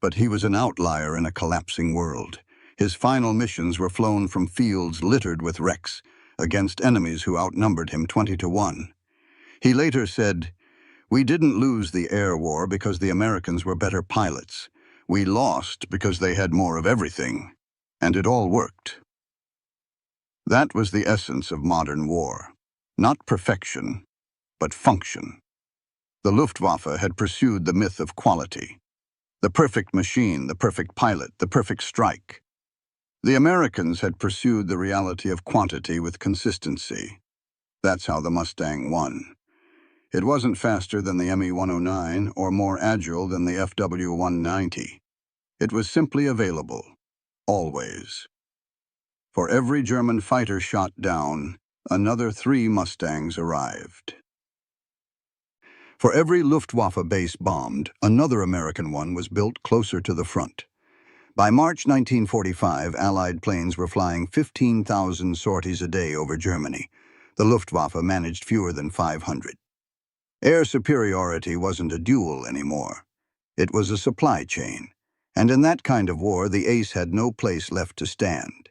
but he was an outlier in a collapsing world. His final missions were flown from fields littered with wrecks against enemies who outnumbered him 20-1. He later said, "We didn't lose the air war because the Americans were better pilots. We lost because they had more of everything, and it all worked. That was the essence of modern war. Not perfection, but function. The Luftwaffe had pursued the myth of quality. The perfect machine, the perfect pilot, the perfect strike. The Americans had pursued the reality of quantity with consistency. That's how the Mustang won. It wasn't faster than the Me-109 or more agile than the FW-190. It was simply available, always. For every German fighter shot down, another 3 Mustangs arrived. For every Luftwaffe base bombed, another American one was built closer to the front. By March 1945, Allied planes were flying 15,000 sorties a day over Germany. The Luftwaffe managed fewer than 500. Air superiority wasn't a duel anymore. It was a supply chain. And in that kind of war, the ace had no place left to stand.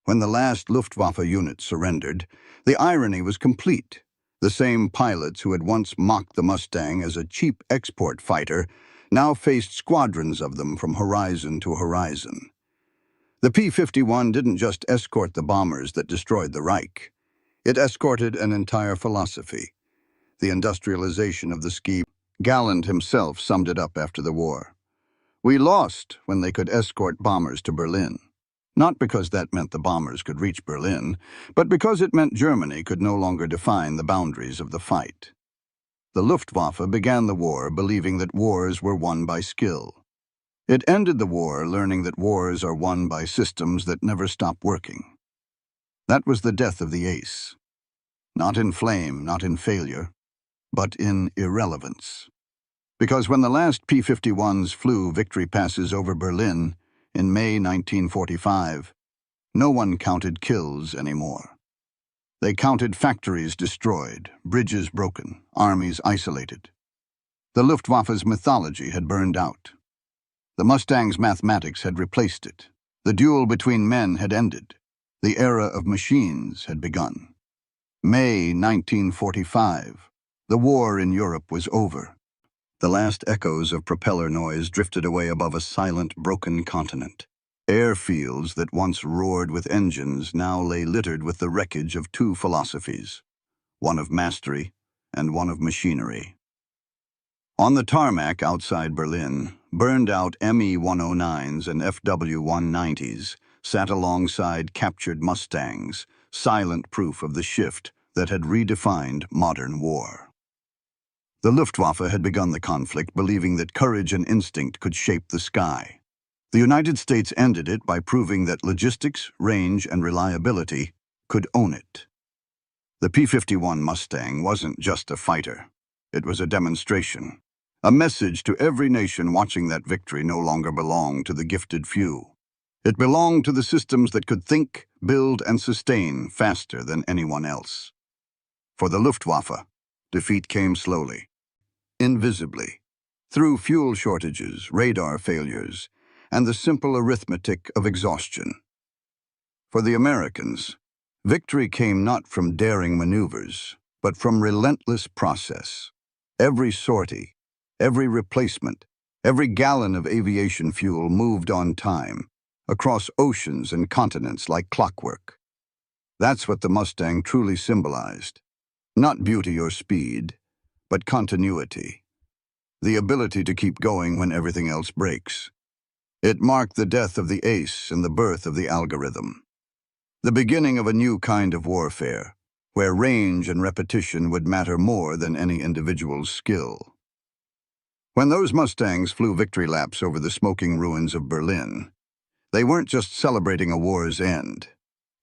When the last Luftwaffe unit surrendered, the irony was complete. The same pilots who had once mocked the Mustang as a cheap export fighter now faced squadrons of them from horizon to horizon. The P-51 didn't just escort the bombers that destroyed the Reich. It escorted an entire philosophy, the industrialization of the ski. Galland himself summed it up after the war. We lost when they could escort bombers to Berlin. Not because that meant the bombers could reach Berlin, but because it meant Germany could no longer define the boundaries of the fight. The Luftwaffe began the war believing that wars were won by skill. It ended the war learning that wars are won by systems that never stop working. That was the death of the ace. Not in flame, not in failure, but in irrelevance. Because when the last P-51s flew victory passes over Berlin in May 1945, no one counted kills anymore. They counted factories destroyed, bridges broken, armies isolated. The Luftwaffe's mythology had burned out. The Mustang's mathematics had replaced it. The duel between men had ended. The era of machines had begun. May 1945. The war in Europe was over. The last echoes of propeller noise drifted away above a silent, broken continent. Airfields that once roared with engines now lay littered with the wreckage of 2 philosophies, one of mastery and one of machinery. On the tarmac outside Berlin, burned out Me-109s and FW-190s sat alongside captured Mustangs, silent proof of the shift that had redefined modern war. The Luftwaffe had begun the conflict believing that courage and instinct could shape the sky. The United States ended it by proving that logistics, range, and reliability could own it. The P-51 Mustang wasn't just a fighter. It was a demonstration. A message to every nation watching that victory no longer belonged to the gifted few. It belonged to the systems that could think, build, and sustain faster than anyone else. For the Luftwaffe, defeat came slowly, invisibly, through fuel shortages, radar failures, and the simple arithmetic of exhaustion. For the Americans, victory came not from daring maneuvers, but from relentless process. Every sortie, every replacement, every gallon of aviation fuel moved on time, across oceans and continents like clockwork. That's what the Mustang truly symbolized. Not beauty or speed, but continuity. The ability to keep going when everything else breaks. It marked the death of the ace and the birth of the algorithm. The beginning of a new kind of warfare, where range and repetition would matter more than any individual's skill. When those Mustangs flew victory laps over the smoking ruins of Berlin, they weren't just celebrating a war's end.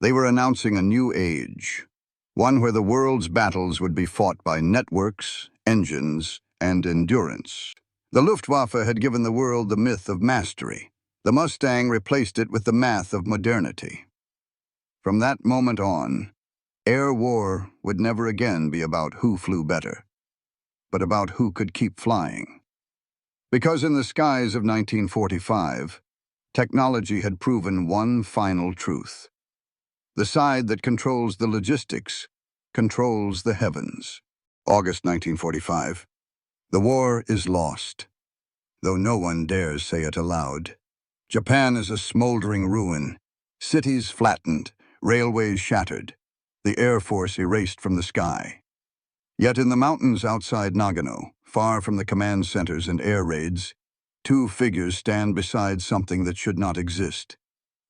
They were announcing a new age, one where the world's battles would be fought by networks, engines, and endurance. The Luftwaffe had given the world the myth of mastery. The Mustang replaced it with the math of modernity. From that moment on, air war would never again be about who flew better, but about who could keep flying. Because in the skies of 1945, technology had proven one final truth. The side that controls the logistics controls the heavens. August 1945. The war is lost. though no one dares say it aloud. Japan is a smoldering ruin. Cities flattened, railways shattered, the Air Force erased from the sky. Yet in the mountains outside Nagano, far from the command centers and air raids, two figures stand beside something that should not exist.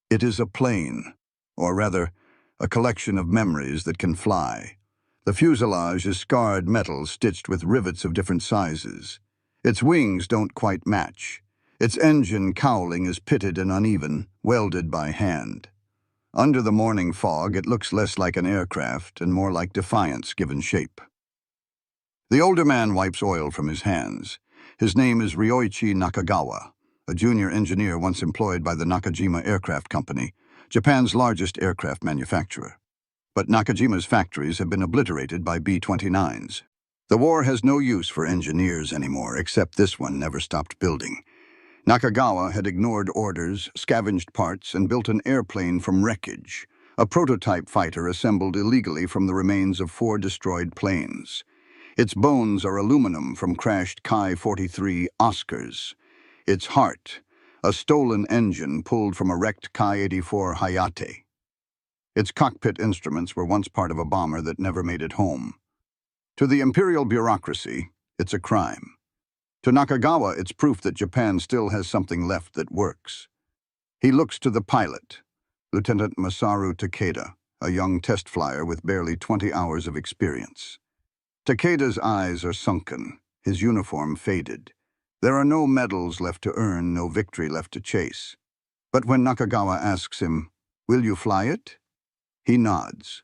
It is a plane, or rather, a collection of memories that can fly. The fuselage is scarred metal stitched with rivets of different sizes. Its wings don't quite match. Its engine cowling is pitted and uneven, welded by hand. Under the morning fog, it looks less like an aircraft and more like defiance given shape. The older man wipes oil from his hands. His name is Ryoichi Nakagawa, a junior engineer once employed by the Nakajima Aircraft Company, Japan's largest aircraft manufacturer. But Nakajima's factories have been obliterated by B-29s. The war has no use for engineers anymore, except this one never stopped building. Nakagawa had ignored orders, scavenged parts, and built an airplane from wreckage, a prototype fighter assembled illegally from the remains of 4 destroyed planes. Its bones are aluminum from crashed Ki-43 Oscars. Its heart, a stolen engine pulled from a wrecked Ki-84 Hayate. Its cockpit instruments were once part of a bomber that never made it home. To the imperial bureaucracy, it's a crime. To Nakagawa, it's proof that Japan still has something left that works. He looks to the pilot, Lieutenant Masaru Takeda, a young test flyer with barely 20 hours of experience. Takeda's eyes are sunken, his uniform faded. There are no medals left to earn, no victory left to chase. But when Nakagawa asks him, "Will you fly it?" he nods.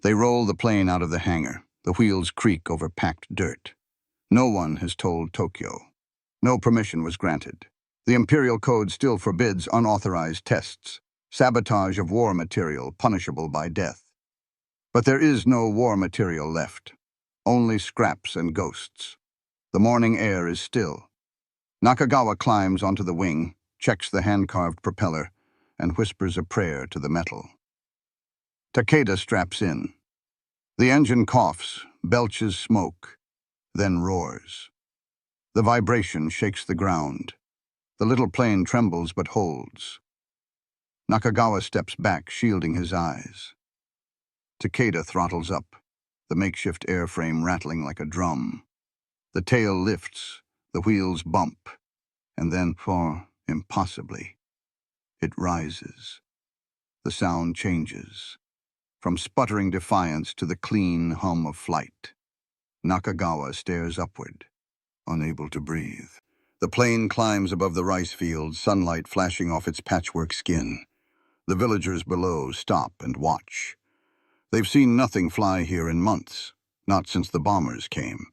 They roll the plane out of the hangar. The wheels creak over packed dirt. No one has told Tokyo. No permission was granted. The Imperial Code still forbids unauthorized tests, sabotage of war material punishable by death. But there is no war material left, only scraps and ghosts. The morning air is still. Nakagawa climbs onto the wing, checks the hand-carved propeller, and whispers a prayer to the metal. Takeda straps in. The engine coughs, belches smoke, then roars. The vibration shakes the ground. The little plane trembles but holds. Nakagawa steps back, shielding his eyes. Takeda throttles up, the makeshift airframe rattling like a drum. The tail lifts, the wheels bump, and then, for impossibly, it rises. The sound changes, from sputtering defiance to the clean hum of flight. Nakagawa stares upward, unable to breathe. The plane climbs above the rice fields, sunlight flashing off its patchwork skin. The villagers below stop and watch. They've seen nothing fly here in months, not since the bombers came.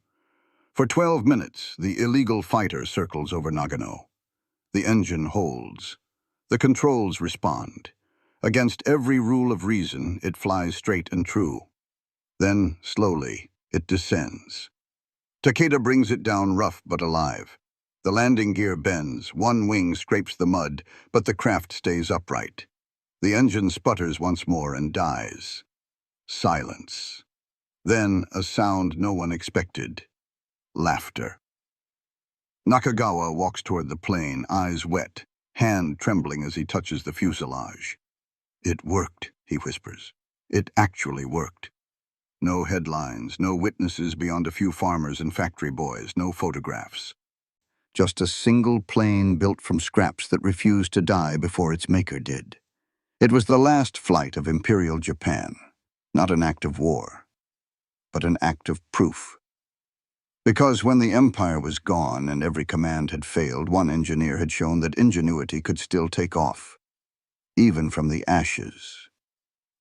For 12 minutes, the illegal fighter circles over Nagano. The engine holds. The controls respond. Against every rule of reason, it flies straight and true. Then, slowly, it descends. Takeda brings it down rough but alive. The landing gear bends, one wing scrapes the mud, but the craft stays upright. The engine sputters once more and dies. Silence. Then a sound no one expected. Laughter. Nakagawa walks toward the plane, eyes wet, hand trembling as he touches the fuselage. "It worked," he whispers. "It actually worked." No headlines, no witnesses beyond a few farmers and factory boys, no photographs. Just a single plane built from scraps that refused to die before its maker did. It was the last flight of Imperial Japan, not an act of war, but an act of proof. Because when the empire was gone and every command had failed, one engineer had shown that ingenuity could still take off, even from the ashes.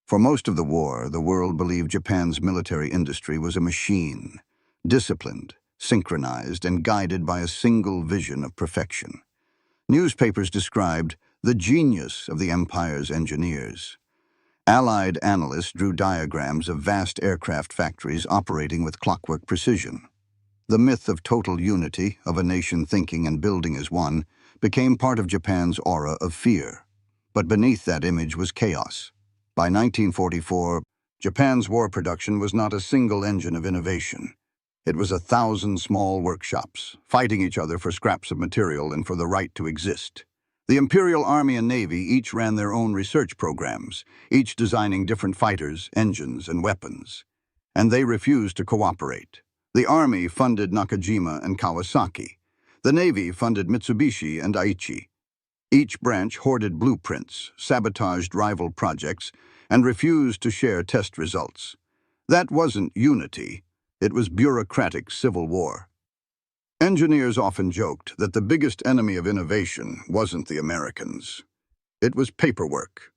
For most of the war, the world believed Japan's military industry was a machine, disciplined, synchronized, and guided by a single vision of perfection. Newspapers described the genius of the empire's engineers. Allied analysts drew diagrams of vast aircraft factories operating with clockwork precision. The myth of total unity, of a nation thinking and building as one, became part of Japan's aura of fear. But beneath that image was chaos. By 1944, Japan's war production was not a single engine of innovation. It was 1,000 small workshops, fighting each other for scraps of material and for the right to exist. The Imperial Army and Navy each ran their own research programs, each designing different fighters, engines, and weapons. And they refused to cooperate. The Army funded Nakajima and Kawasaki. The Navy funded Mitsubishi and Aichi. Each branch hoarded blueprints, sabotaged rival projects, and refused to share test results. That wasn't unity. It was bureaucratic civil war. Engineers often joked that the biggest enemy of innovation wasn't the Americans. It was paperwork.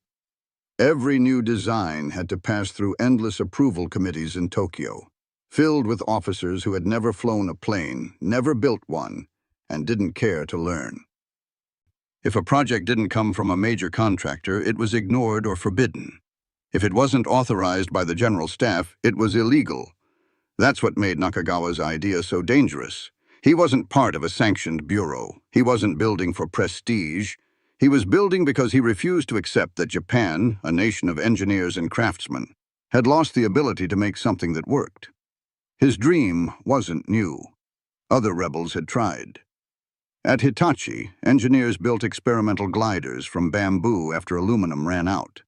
Every new design had to pass through endless approval committees in Tokyo, filled with officers who had never flown a plane, never built one, and didn't care to learn. If a project didn't come from a major contractor, it was ignored or forbidden. If it wasn't authorized by the general staff, it was illegal. That's what made Nakagawa's idea so dangerous. He wasn't part of a sanctioned bureau. He wasn't building for prestige. He was building because he refused to accept that Japan, a nation of engineers and craftsmen, had lost the ability to make something that worked. His dream wasn't new. Other rebels had tried. At Hitachi, engineers built experimental gliders from bamboo after aluminum ran out.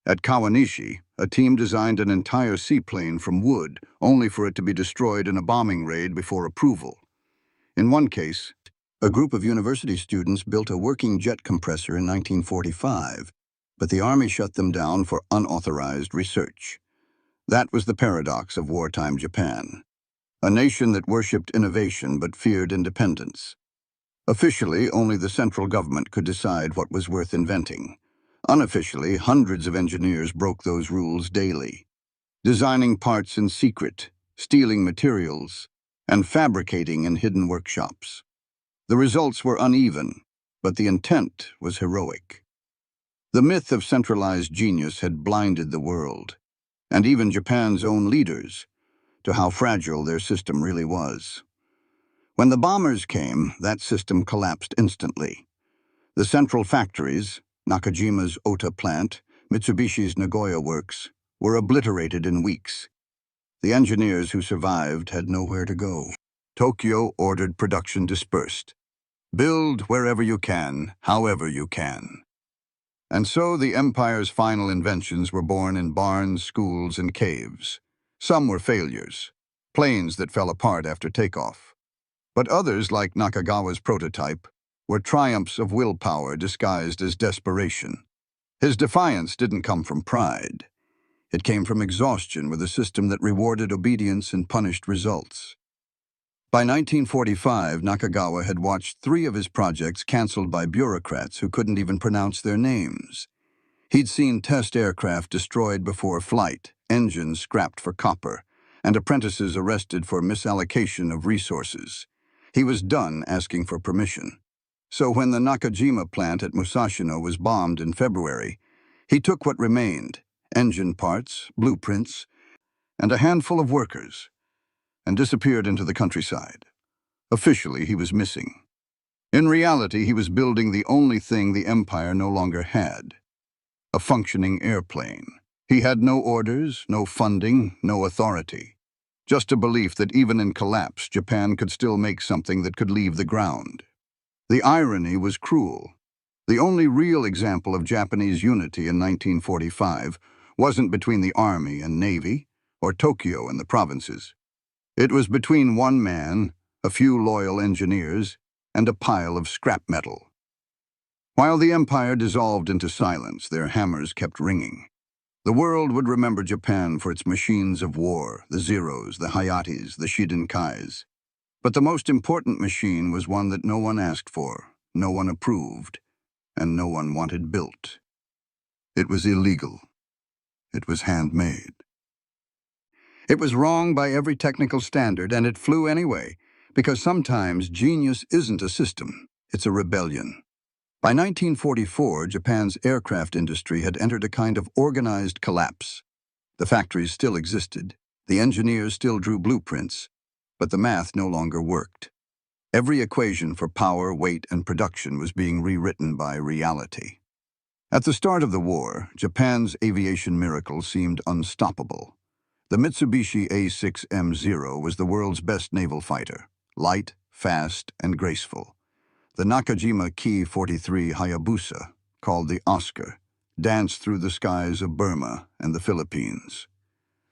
At Kawanishi, a team designed an entire seaplane from wood, only for it to be destroyed in a bombing raid before approval. In one case, a group of university students built a working jet compressor in 1945, but the Army shut them down for unauthorized research. That was the paradox of wartime Japan, a nation that worshipped innovation but feared independence. Officially, only the central government could decide what was worth inventing. Unofficially, hundreds of engineers broke those rules daily, designing parts in secret, stealing materials, and fabricating in hidden workshops. The results were uneven, but the intent was heroic. The myth of centralized genius had blinded the world, and even Japan's own leaders, to how fragile their system really was. When the bombers came, that system collapsed instantly. The central factories, Nakajima's Ota plant, Mitsubishi's Nagoya works, were obliterated in weeks. The engineers who survived had nowhere to go. Tokyo ordered production dispersed. Build wherever you can, however you can. And so the empire's final inventions were born in barns, schools, and caves. Some were failures, planes that fell apart after takeoff. But others, like Nakagawa's prototype, were triumphs of willpower disguised as desperation. His defiance didn't come from pride. It came from exhaustion with a system that rewarded obedience and punished results. By 1945, Nakagawa had watched 3 of his projects canceled by bureaucrats who couldn't even pronounce their names. He'd seen test aircraft destroyed before flight, engines scrapped for copper, and apprentices arrested for misallocation of resources. He was done asking for permission. So when the Nakajima plant at Musashino was bombed in February, he took what remained, engine parts, blueprints, and a handful of workers, and disappeared into the countryside. Officially, he was missing. In reality, he was building the only thing the empire no longer had, a functioning airplane. He had no orders, no funding, no authority. Just a belief that even in collapse, Japan could still make something that could leave the ground. The irony was cruel. The only real example of Japanese unity in 1945 wasn't between the Army and Navy, or Tokyo and the provinces. It was between one man, a few loyal engineers, and a pile of scrap metal. While the empire dissolved into silence, their hammers kept ringing. The world would remember Japan for its machines of war, the Zeros, the Hayates, the Shidankais. But the most important machine was one that no one asked for, no one approved, and no one wanted built. It was illegal. It was handmade. It was wrong by every technical standard, and it flew anyway, because sometimes genius isn't a system, it's a rebellion. By 1944, Japan's aircraft industry had entered a kind of organized collapse. The factories still existed, the engineers still drew blueprints, but the math no longer worked. Every equation for power, weight, and production was being rewritten by reality. At the start of the war, Japan's aviation miracle seemed unstoppable. The Mitsubishi A6M0 was the world's best naval fighter, light, fast, and graceful. The Nakajima Ki-43 Hayabusa, called the Oscar, danced through the skies of Burma and the Philippines.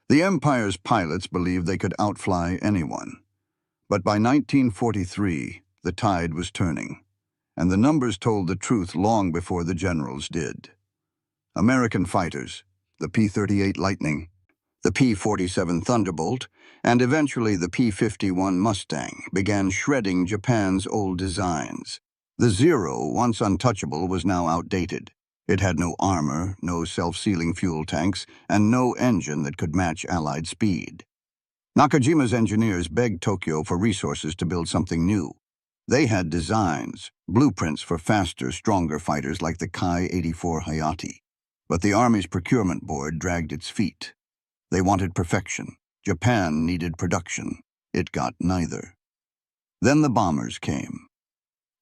The Empire's pilots believed they could outfly anyone. But by 1943, the tide was turning, and the numbers told the truth long before the generals did. American fighters, the P-38 Lightning, the P-47 Thunderbolt, and eventually the P-51 Mustang, began shredding Japan's old designs. The Zero, once untouchable, was now outdated. It had no armor, no self-sealing fuel tanks, and no engine that could match Allied speed. Nakajima's engineers begged Tokyo for resources to build something new. They had designs, blueprints for faster, stronger fighters like the Ki-84 Hayate. But the Army's procurement board dragged its feet. They wanted perfection. Japan needed production. It got neither. Then the bombers came.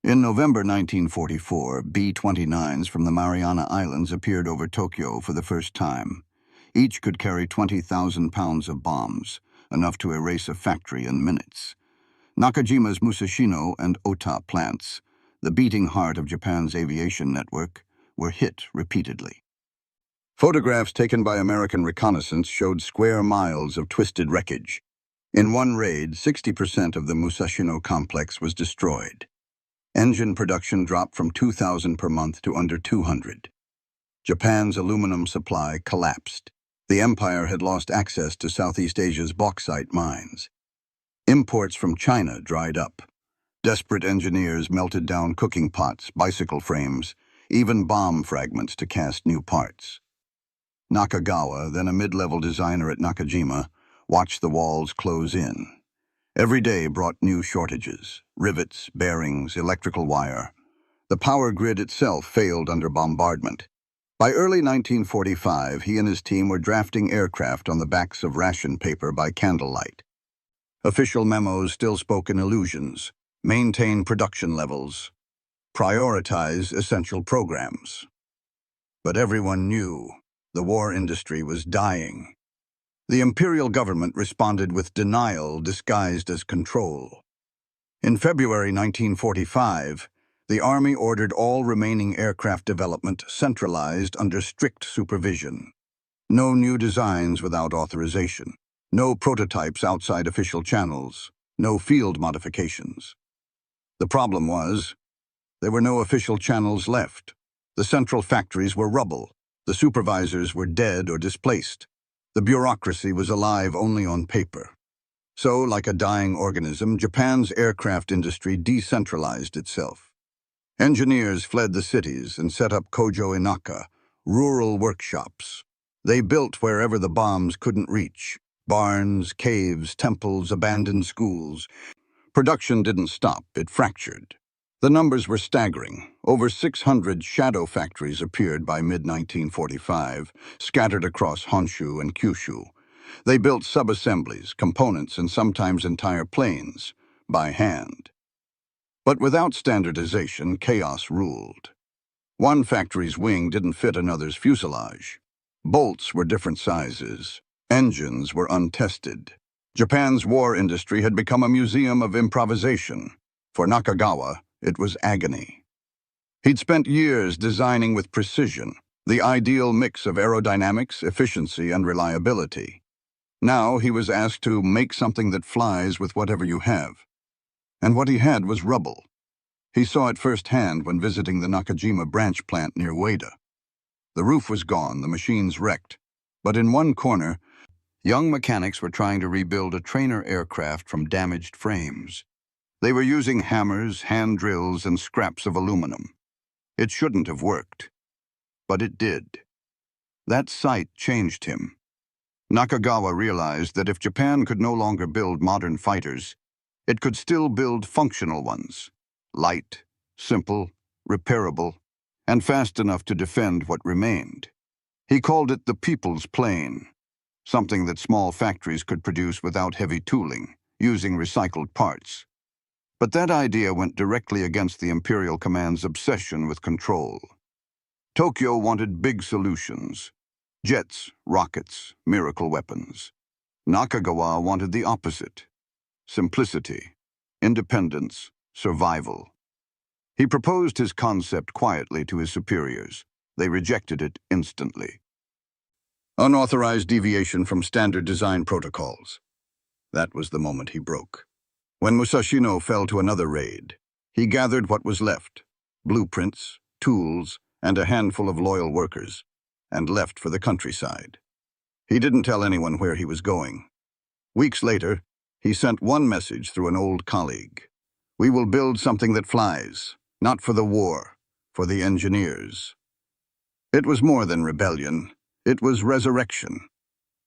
In November 1944, B-29s from the Mariana Islands appeared over Tokyo for the first time. Each could carry 20,000 pounds of bombs, enough to erase a factory in minutes. Nakajima's Musashino and Ota plants, the beating heart of Japan's aviation network, were hit repeatedly. Photographs taken by American reconnaissance showed square miles of twisted wreckage. In one raid, 60% of the Musashino complex was destroyed. Engine production dropped from 2,000 per month to under 200. Japan's aluminum supply collapsed. The empire had lost access to Southeast Asia's bauxite mines. Imports from China dried up. Desperate engineers melted down cooking pots, bicycle frames, even bomb fragments to cast new parts. Nakagawa, then a mid-level designer at Nakajima, watched the walls close in. Every day brought new shortages: rivets, bearings, electrical wire. The power grid itself failed under bombardment. By early 1945, he and his team were drafting aircraft on the backs of ration paper by candlelight. Official memos still spoke in illusions: maintain production levels, prioritize essential programs. But everyone knew the war industry was dying. The imperial government responded with denial disguised as control. In February 1945, the Army ordered all remaining aircraft development centralized under strict supervision. No new designs without authorization. No prototypes outside official channels. No field modifications. The problem was, there were no official channels left. The central factories were rubble. The supervisors were dead or displaced. The bureaucracy was alive only on paper. So, like a dying organism, Japan's aircraft industry decentralized itself. Engineers fled the cities and set up Kojo Inaka, rural workshops. They built wherever the bombs couldn't reach: barns, caves, temples, abandoned schools. Production didn't stop, it fractured. The numbers were staggering. Over 600 shadow factories appeared by mid-1945, scattered across Honshu and Kyushu. They built sub-assemblies, components, and sometimes entire planes, by hand. But without standardization, chaos ruled. One factory's wing didn't fit another's fuselage. Bolts were different sizes. Engines were untested. Japan's war industry had become a museum of improvisation. For Nakagawa, it was agony. He'd spent years designing with precision, the ideal mix of aerodynamics, efficiency, and reliability. Now he was asked to make something that flies with whatever you have. And what he had was rubble. He saw it firsthand when visiting the Nakajima branch plant near Ueda. The roof was gone, the machines wrecked. But in one corner, young mechanics were trying to rebuild a trainer aircraft from damaged frames. They were using hammers, hand drills, and scraps of aluminum. It shouldn't have worked. But it did. That sight changed him. Nakagawa realized that if Japan could no longer build modern fighters, it could still build functional ones: light, simple, repairable, and fast enough to defend what remained. He called it the people's plane, something that small factories could produce without heavy tooling, using recycled parts. But that idea went directly against the Imperial Command's obsession with control. Tokyo wanted big solutions: jets, rockets, miracle weapons. Nakagawa wanted the opposite: simplicity, independence, survival. He proposed his concept quietly to his superiors. They rejected it instantly. Unauthorized deviation from standard design protocols. That was the moment he broke. When Musashino fell to another raid, he gathered what was left: blueprints, tools, and a handful of loyal workers, and left for the countryside. He didn't tell anyone where he was going. Weeks later, he sent one message through an old colleague: "We will build something that flies, not for the war, for the engineers." It was more than rebellion. It was resurrection.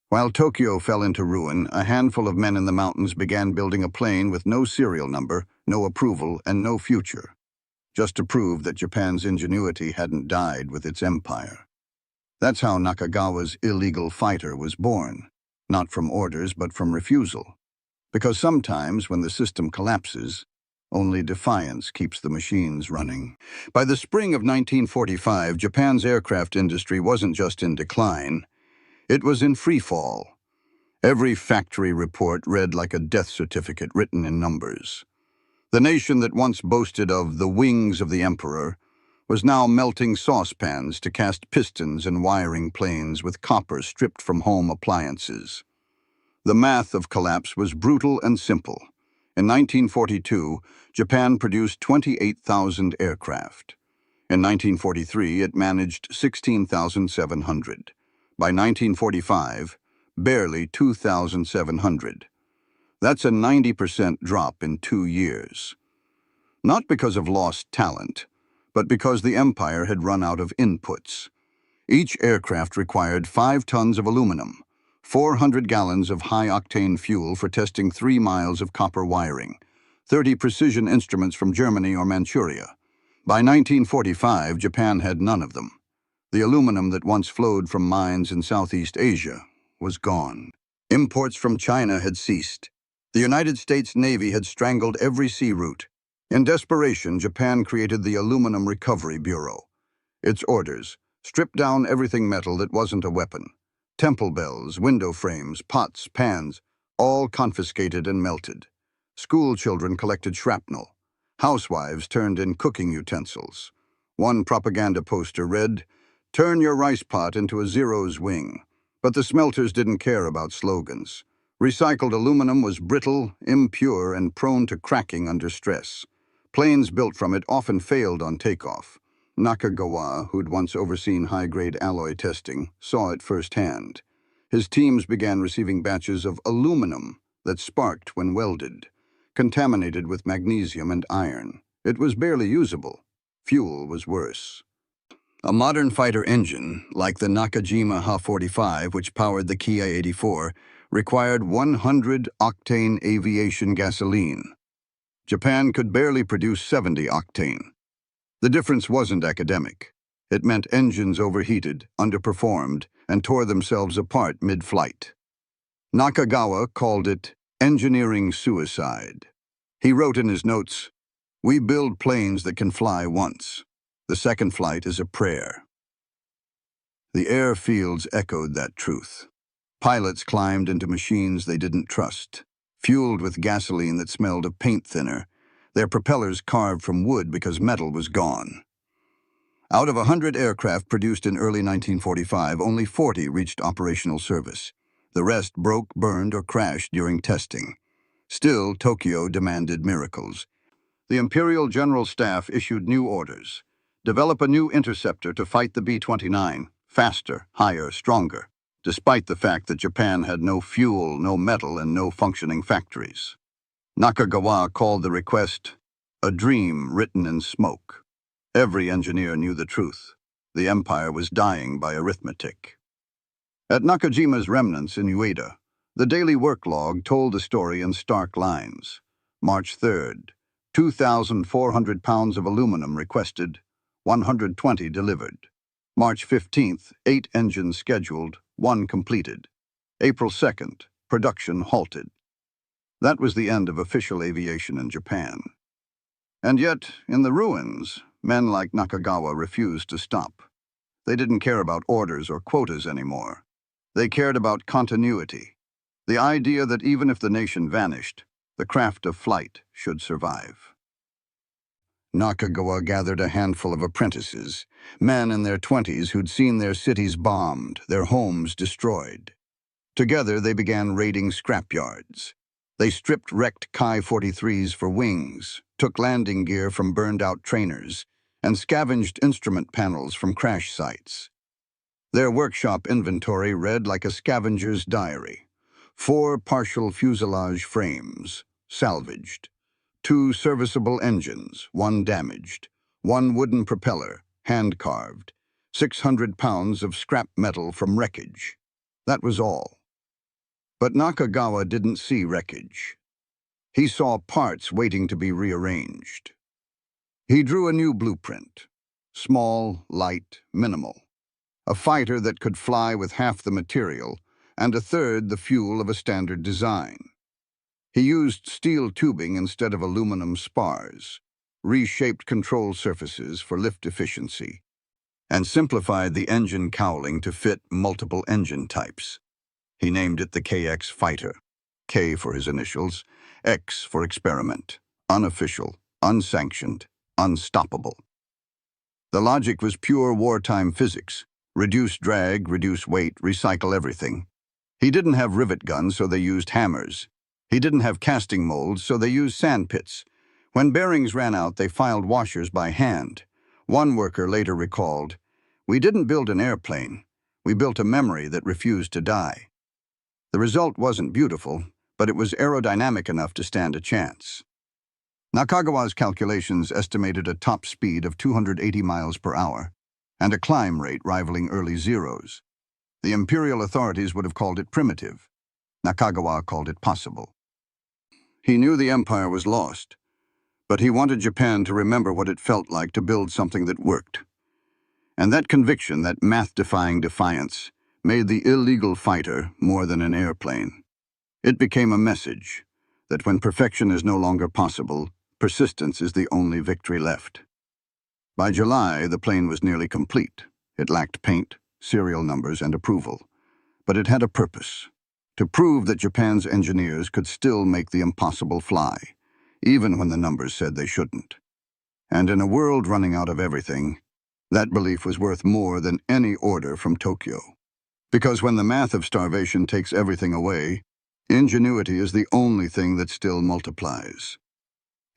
While Tokyo fell into ruin, a handful of men in the mountains began building a plane with no serial number, no approval, and no future, just to prove that Japan's ingenuity hadn't died with its empire. That's how Nakagawa's illegal fighter was born, not from orders but from refusal. Because sometimes, when the system collapses, only defiance keeps the machines running. By the spring of 1945, Japan's aircraft industry wasn't just in decline, it was in free fall. Every factory report read like a death certificate written in numbers. The nation that once boasted of the wings of the emperor was now melting saucepans to cast pistons and wiring planes with copper stripped from home appliances. The math of collapse was brutal and simple. In 1942, Japan produced 28,000 aircraft. In 1943, it managed 16,700. By 1945, barely 2,700. That's a 90% drop in 2 years. Not because of lost talent, but because the empire had run out of inputs. Each aircraft required 5 tons of aluminum, 400 gallons of high-octane fuel for testing 3 miles of copper wiring, 30 precision instruments from Germany or Manchuria. By 1945, Japan had none of them. The aluminum that once flowed from mines in Southeast Asia was gone. Imports from China had ceased. The United States Navy had strangled every sea route. In desperation, Japan created the Aluminum Recovery Bureau. Its orders: strip down everything metal that wasn't a weapon. Temple bells, window frames, pots, pans, all confiscated and melted. School children collected shrapnel. Housewives turned in cooking utensils. One propaganda poster read, "Turn your rice pot into a Zero's wing." But the smelters didn't care about slogans. Recycled aluminum was brittle, impure, and prone to cracking under stress. Planes built from it often failed on takeoff. Nakagawa, who'd once overseen high-grade alloy testing, saw it firsthand. His teams began receiving batches of aluminum that sparked when welded, contaminated with magnesium and iron. It was barely usable. Fuel was worse. A modern fighter engine, like the Nakajima Ha-45, which powered the Kia 84, required 100-octane aviation gasoline. Japan could barely produce 70-octane. The difference wasn't academic. It meant engines overheated, underperformed, and tore themselves apart mid-flight. Nakagawa called it engineering suicide. He wrote in his notes, "We build planes that can fly once. The second flight is a prayer." The airfields echoed that truth. Pilots climbed into machines they didn't trust, fueled with gasoline that smelled of paint thinner, their propellers carved from wood because metal was gone. Out of 100 aircraft produced in early 1945, only 40 reached operational service. The rest broke, burned, or crashed during testing. Still, Tokyo demanded miracles. The Imperial General Staff issued new orders. Develop a new interceptor to fight the B-29, faster, higher, stronger, despite the fact that Japan had no fuel, no metal, and no functioning factories. Nakagawa called the request a dream written in smoke. Every engineer knew the truth. The empire was dying by arithmetic. At Nakajima's remnants in Ueda, the daily work log told the story in stark lines. March 3rd, 2,400 pounds of aluminum requested, 120 delivered. March 15th, 8 engines scheduled, 1 completed. April 2nd, production halted. That was the end of official aviation in Japan. And yet, in the ruins, men like Nakagawa refused to stop. They didn't care about orders or quotas anymore. They cared about continuity. The idea that even if the nation vanished, the craft of flight should survive. Nakagawa gathered a handful of apprentices, men in their 20s who'd seen their cities bombed, their homes destroyed. Together, they began raiding scrapyards. They stripped wrecked Ki-43s for wings, took landing gear from burned-out trainers, and scavenged instrument panels from crash sites. Their workshop inventory read like a scavenger's diary. 4 partial fuselage frames, salvaged. 2 serviceable engines, 1 damaged. 1 wooden propeller, hand-carved. 600 pounds of scrap metal from wreckage. That was all. But Nakagawa didn't see wreckage. He saw parts waiting to be rearranged. He drew a new blueprint. Small, light, minimal. A fighter that could fly with half the material and a third the fuel of a standard design. He used steel tubing instead of aluminum spars, reshaped control surfaces for lift efficiency, and simplified the engine cowling to fit multiple engine types. He named it the KX Fighter, K for his initials, X for experiment, unofficial, unsanctioned, unstoppable. The logic was pure wartime physics. Reduce drag, reduce weight, recycle everything. He didn't have rivet guns, so they used hammers. He didn't have casting molds, so they used sand pits. When bearings ran out, they filed washers by hand. One worker later recalled, "We didn't build an airplane. We built a memory that refused to die." The result wasn't beautiful, but it was aerodynamic enough to stand a chance. Nakagawa's calculations estimated a top speed of 280 miles per hour and a climb rate rivaling early zeros. The imperial authorities would have called it primitive. Nakagawa called it possible. He knew the empire was lost, but he wanted Japan to remember what it felt like to build something that worked. And that conviction, that math-defying defiance, made the illegal fighter more than an airplane. It became a message that when perfection is no longer possible, persistence is the only victory left. By July, the plane was nearly complete. It lacked paint, serial numbers, and approval. But it had a purpose: to prove that Japan's engineers could still make the impossible fly, even when the numbers said they shouldn't. And in a world running out of everything, that belief was worth more than any order from Tokyo. Because when the math of starvation takes everything away, ingenuity is the only thing that still multiplies.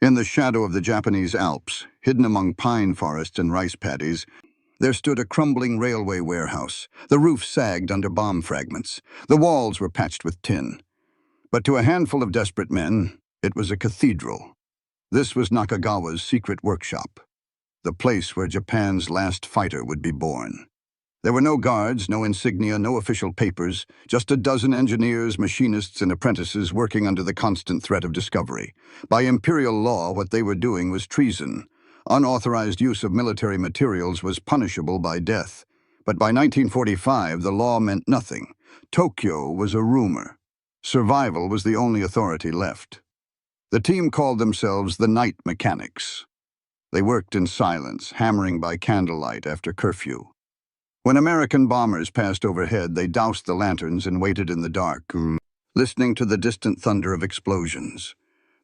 In the shadow of the Japanese Alps, hidden among pine forests and rice paddies, there stood a crumbling railway warehouse. The roof sagged under bomb fragments. The walls were patched with tin. But to a handful of desperate men, it was a cathedral. This was Nakagawa's secret workshop, the place where Japan's last fighter would be born. There were no guards, no insignia, no official papers, just a dozen engineers, machinists, and apprentices working under the constant threat of discovery. By imperial law, what they were doing was treason. Unauthorized use of military materials was punishable by death. But by 1945, the law meant nothing. Tokyo was a rumor. Survival was the only authority left. The team called themselves the Night Mechanics. They worked in silence, hammering by candlelight after curfew. When American bombers passed overhead, they doused the lanterns and waited in the dark, listening to the distant thunder of explosions.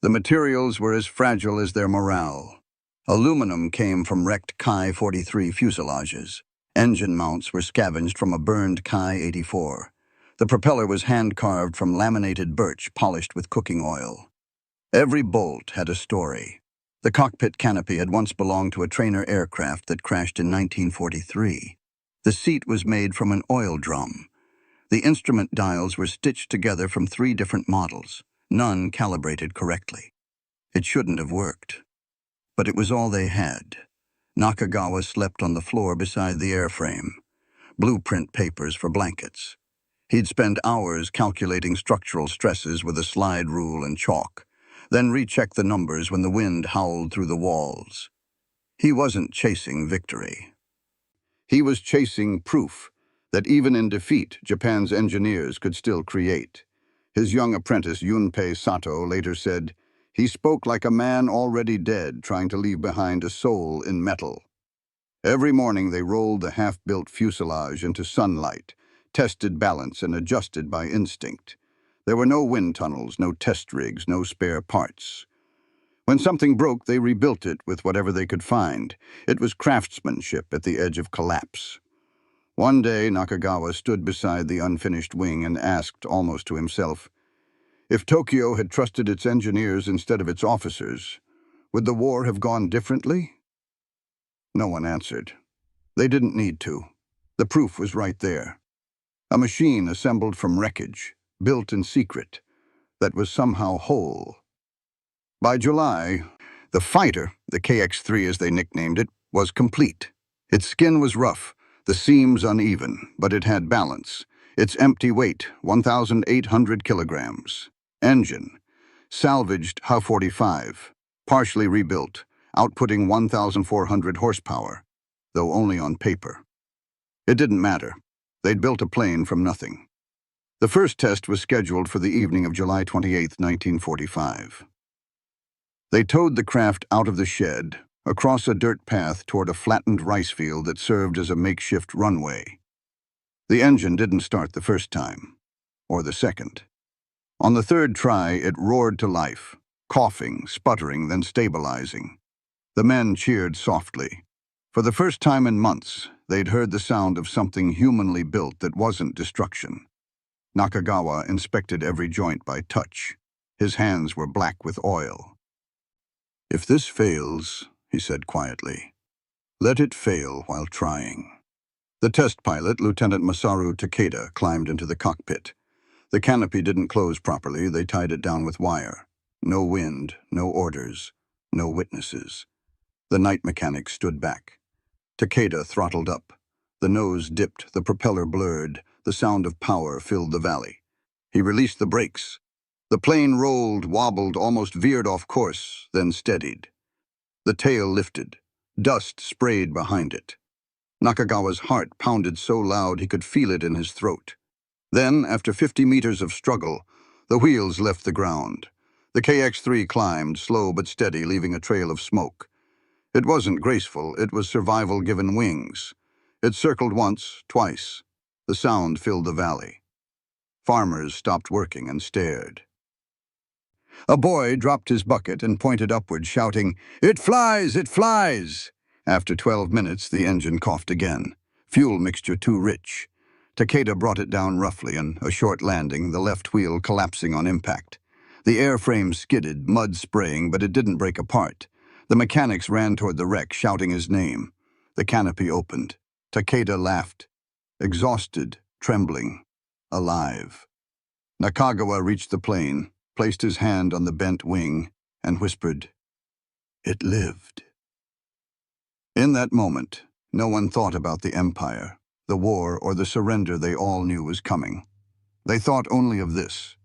The materials were as fragile as their morale. Aluminum came from wrecked Ki-43 fuselages. Engine mounts were scavenged from a burned Ki-84. The propeller was hand-carved from laminated birch polished with cooking oil. Every bolt had a story. The cockpit canopy had once belonged to a trainer aircraft that crashed in 1943. The seat was made from an oil drum. The instrument dials were stitched together from 3 different models, none calibrated correctly. It shouldn't have worked. But it was all they had. Nakagawa slept on the floor beside the airframe. Blueprint papers for blankets. He'd spend hours calculating structural stresses with a slide rule and chalk, then recheck the numbers when the wind howled through the walls. He wasn't chasing victory. He was chasing proof that even in defeat, Japan's engineers could still create. His young apprentice, Junpei Sato, later said, "He spoke like a man already dead, trying to leave behind a soul in metal." Every morning they rolled the half-built fuselage into sunlight, tested balance and adjusted by instinct. There were no wind tunnels, no test rigs, no spare parts. When something broke, they rebuilt it with whatever they could find. It was craftsmanship at the edge of collapse. One day, Nakagawa stood beside the unfinished wing and asked, almost to himself, if Tokyo had trusted its engineers instead of its officers, would the war have gone differently? No one answered. They didn't need to. The proof was right there. A machine assembled from wreckage, built in secret, that was somehow whole. By July, the fighter, the KX-3 as they nicknamed it, was complete. Its skin was rough, the seams uneven, but it had balance. Its empty weight, 1,800 kilograms. Engine, salvaged Ha-45, partially rebuilt, outputting 1,400 horsepower, though only on paper. It didn't matter. They'd built a plane from nothing. The first test was scheduled for the evening of July 28, 1945. They towed the craft out of the shed, across a dirt path toward a flattened rice field that served as a makeshift runway. The engine didn't start the first time, or the second. On the third try, it roared to life, coughing, sputtering, then stabilizing. The men cheered softly. For the first time in months, they'd heard the sound of something humanly built that wasn't destruction. Nakagawa inspected every joint by touch. His hands were black with oil. "If this fails," he said quietly, "let it fail while trying." The test pilot, Lieutenant Masaru Takeda, climbed into the cockpit. The canopy didn't close properly. They tied it down with wire. No wind, no orders, no witnesses. The night mechanic stood back. Takeda throttled up. The nose dipped, the propeller blurred. The sound of power filled the valley. He released the brakes. The plane rolled, wobbled, almost veered off course, then steadied. The tail lifted. Dust sprayed behind it. Nakagawa's heart pounded so loud he could feel it in his throat. Then, after 50 meters of struggle, the wheels left the ground. The KX-3 climbed, slow but steady, leaving a trail of smoke. It wasn't graceful, it was survival given wings. It circled once, twice. The sound filled the valley. Farmers stopped working and stared. A boy dropped his bucket and pointed upward, shouting, "It flies! It flies!" After 12 minutes, the engine coughed again. Fuel mixture too rich. Takeda brought it down roughly, and a short landing, the left wheel collapsing on impact. The airframe skidded, mud spraying, but it didn't break apart. The mechanics ran toward the wreck, shouting his name. The canopy opened. Takeda laughed. Exhausted, trembling, alive. Nakagawa reached the plane, placed his hand on the bent wing, and whispered, "It lived." In that moment, no one thought about the empire, the war, or the surrender they all knew was coming. They thought only of this,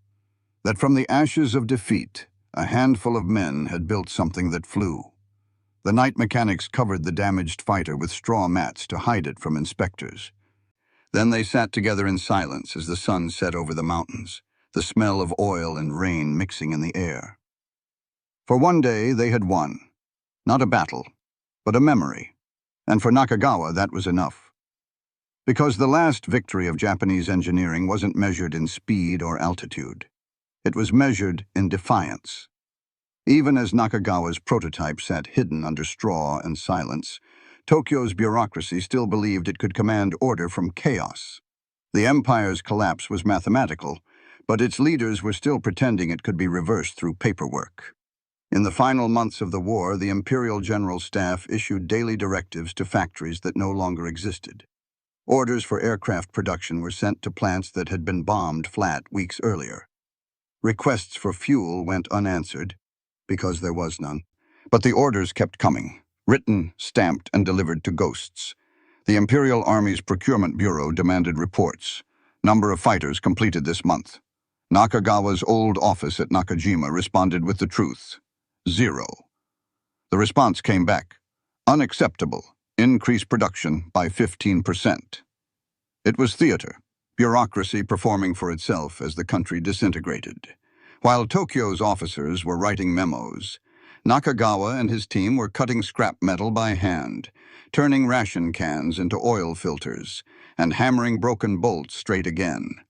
that from the ashes of defeat, a handful of men had built something that flew. The night mechanics covered the damaged fighter with straw mats to hide it from inspectors. Then they sat together in silence as the sun set over the mountains, the smell of oil and rain mixing in the air. For one day, they had won. Not a battle, but a memory. And for Nakagawa, that was enough. Because the last victory of Japanese engineering wasn't measured in speed or altitude. It was measured in defiance. Even as Nakagawa's prototype sat hidden under straw and silence, Tokyo's bureaucracy still believed it could command order from chaos. The empire's collapse was mathematical, but its leaders were still pretending it could be reversed through paperwork. In the final months of the war, the Imperial General Staff issued daily directives to factories that no longer existed. Orders for aircraft production were sent to plants that had been bombed flat weeks earlier. Requests for fuel went unanswered, because there was none. But the orders kept coming, written, stamped, and delivered to ghosts. The Imperial Army's Procurement Bureau demanded reports. Number of fighters completed this month. Nakagawa's old office at Nakajima responded with the truth. 0. The response came back. Unacceptable. Increase production by 15%. It was theater, bureaucracy performing for itself as the country disintegrated. While Tokyo's officers were writing memos, Nakagawa and his team were cutting scrap metal by hand, turning ration cans into oil filters, and hammering broken bolts straight again.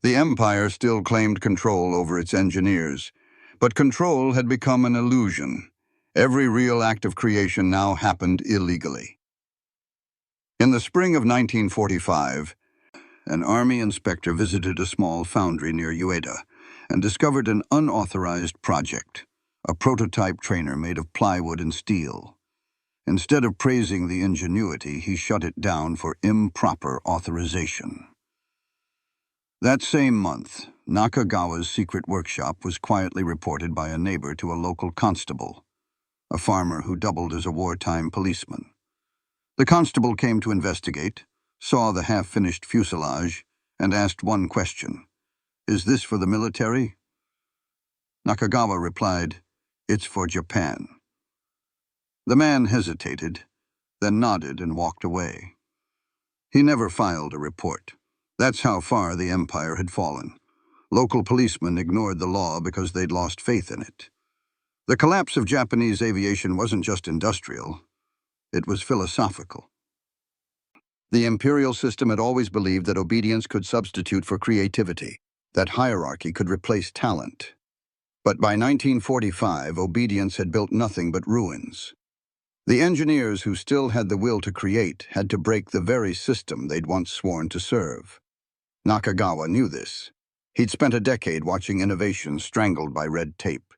The Empire still claimed control over its engineers, but control had become an illusion. Every real act of creation now happened illegally. In the spring of 1945, an army inspector visited a small foundry near Ueda and discovered an unauthorized project, a prototype trainer made of plywood and steel. Instead of praising the ingenuity, he shut it down for improper authorization. That same month, Nakagawa's secret workshop was quietly reported by a neighbor to a local constable, a farmer who doubled as a wartime policeman. The constable came to investigate, saw the half-finished fuselage, and asked one question: "Is this for the military?" Nakagawa replied, "It's for Japan." The man hesitated, then nodded and walked away. He never filed a report. That's how far the Empire had fallen. Local policemen ignored the law because they'd lost faith in it. The collapse of Japanese aviation wasn't just industrial, it was philosophical. The imperial system had always believed that obedience could substitute for creativity, that hierarchy could replace talent. But by 1945, obedience had built nothing but ruins. The engineers who still had the will to create had to break the very system they'd once sworn to serve. Nakagawa knew this. He'd spent a decade watching innovation strangled by red tape.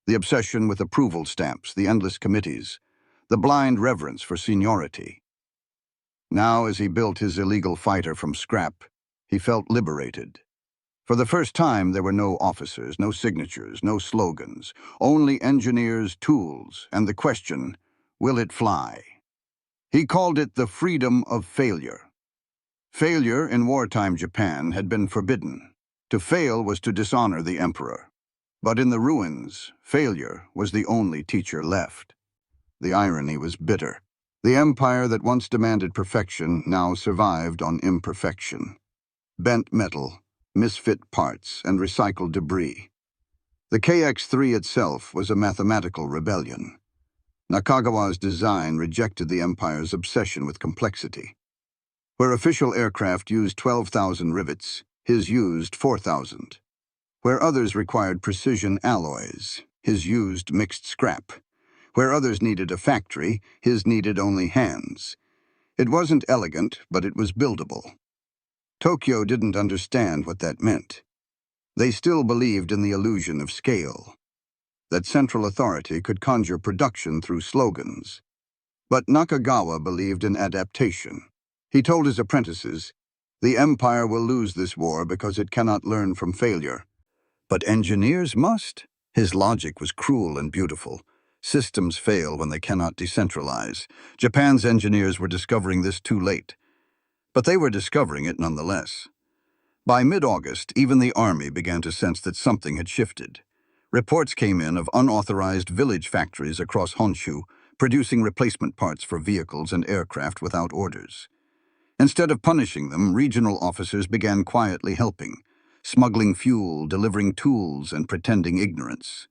The obsession with approval stamps, the endless committees, the blind reverence for seniority. Now, as he built his illegal fighter from scrap, he felt liberated. For the first time, there were no officers, no signatures, no slogans, only engineers, tools, and the question, will it fly? He called it the freedom of failure. Failure in wartime Japan had been forbidden. To fail was to dishonor the emperor. But in the ruins, failure was the only teacher left. The irony was bitter. The empire that once demanded perfection now survived on imperfection. Bent metal, misfit parts, and recycled debris. The KX-3 itself was a mathematical rebellion. Nakagawa's design rejected the empire's obsession with complexity. Where official aircraft used 12,000 rivets, his used 4,000. Where others required precision alloys, his used mixed scrap. Where others needed a factory, his needed only hands. It wasn't elegant, but it was buildable. Tokyo didn't understand what that meant. They still believed in the illusion of scale, that central authority could conjure production through slogans. But Nakagawa believed in adaptation. He told his apprentices, "The empire will lose this war because it cannot learn from failure. But engineers must." His logic was cruel and beautiful. Systems fail when they cannot decentralize. Japan's engineers were discovering this too late. But they were discovering it nonetheless. By mid-August, even the army began to sense that something had shifted. Reports came in of unauthorized village factories across Honshu, producing replacement parts for vehicles and aircraft without orders. Instead of punishing them, regional officers began quietly helping, smuggling fuel, delivering tools, and pretending ignorance.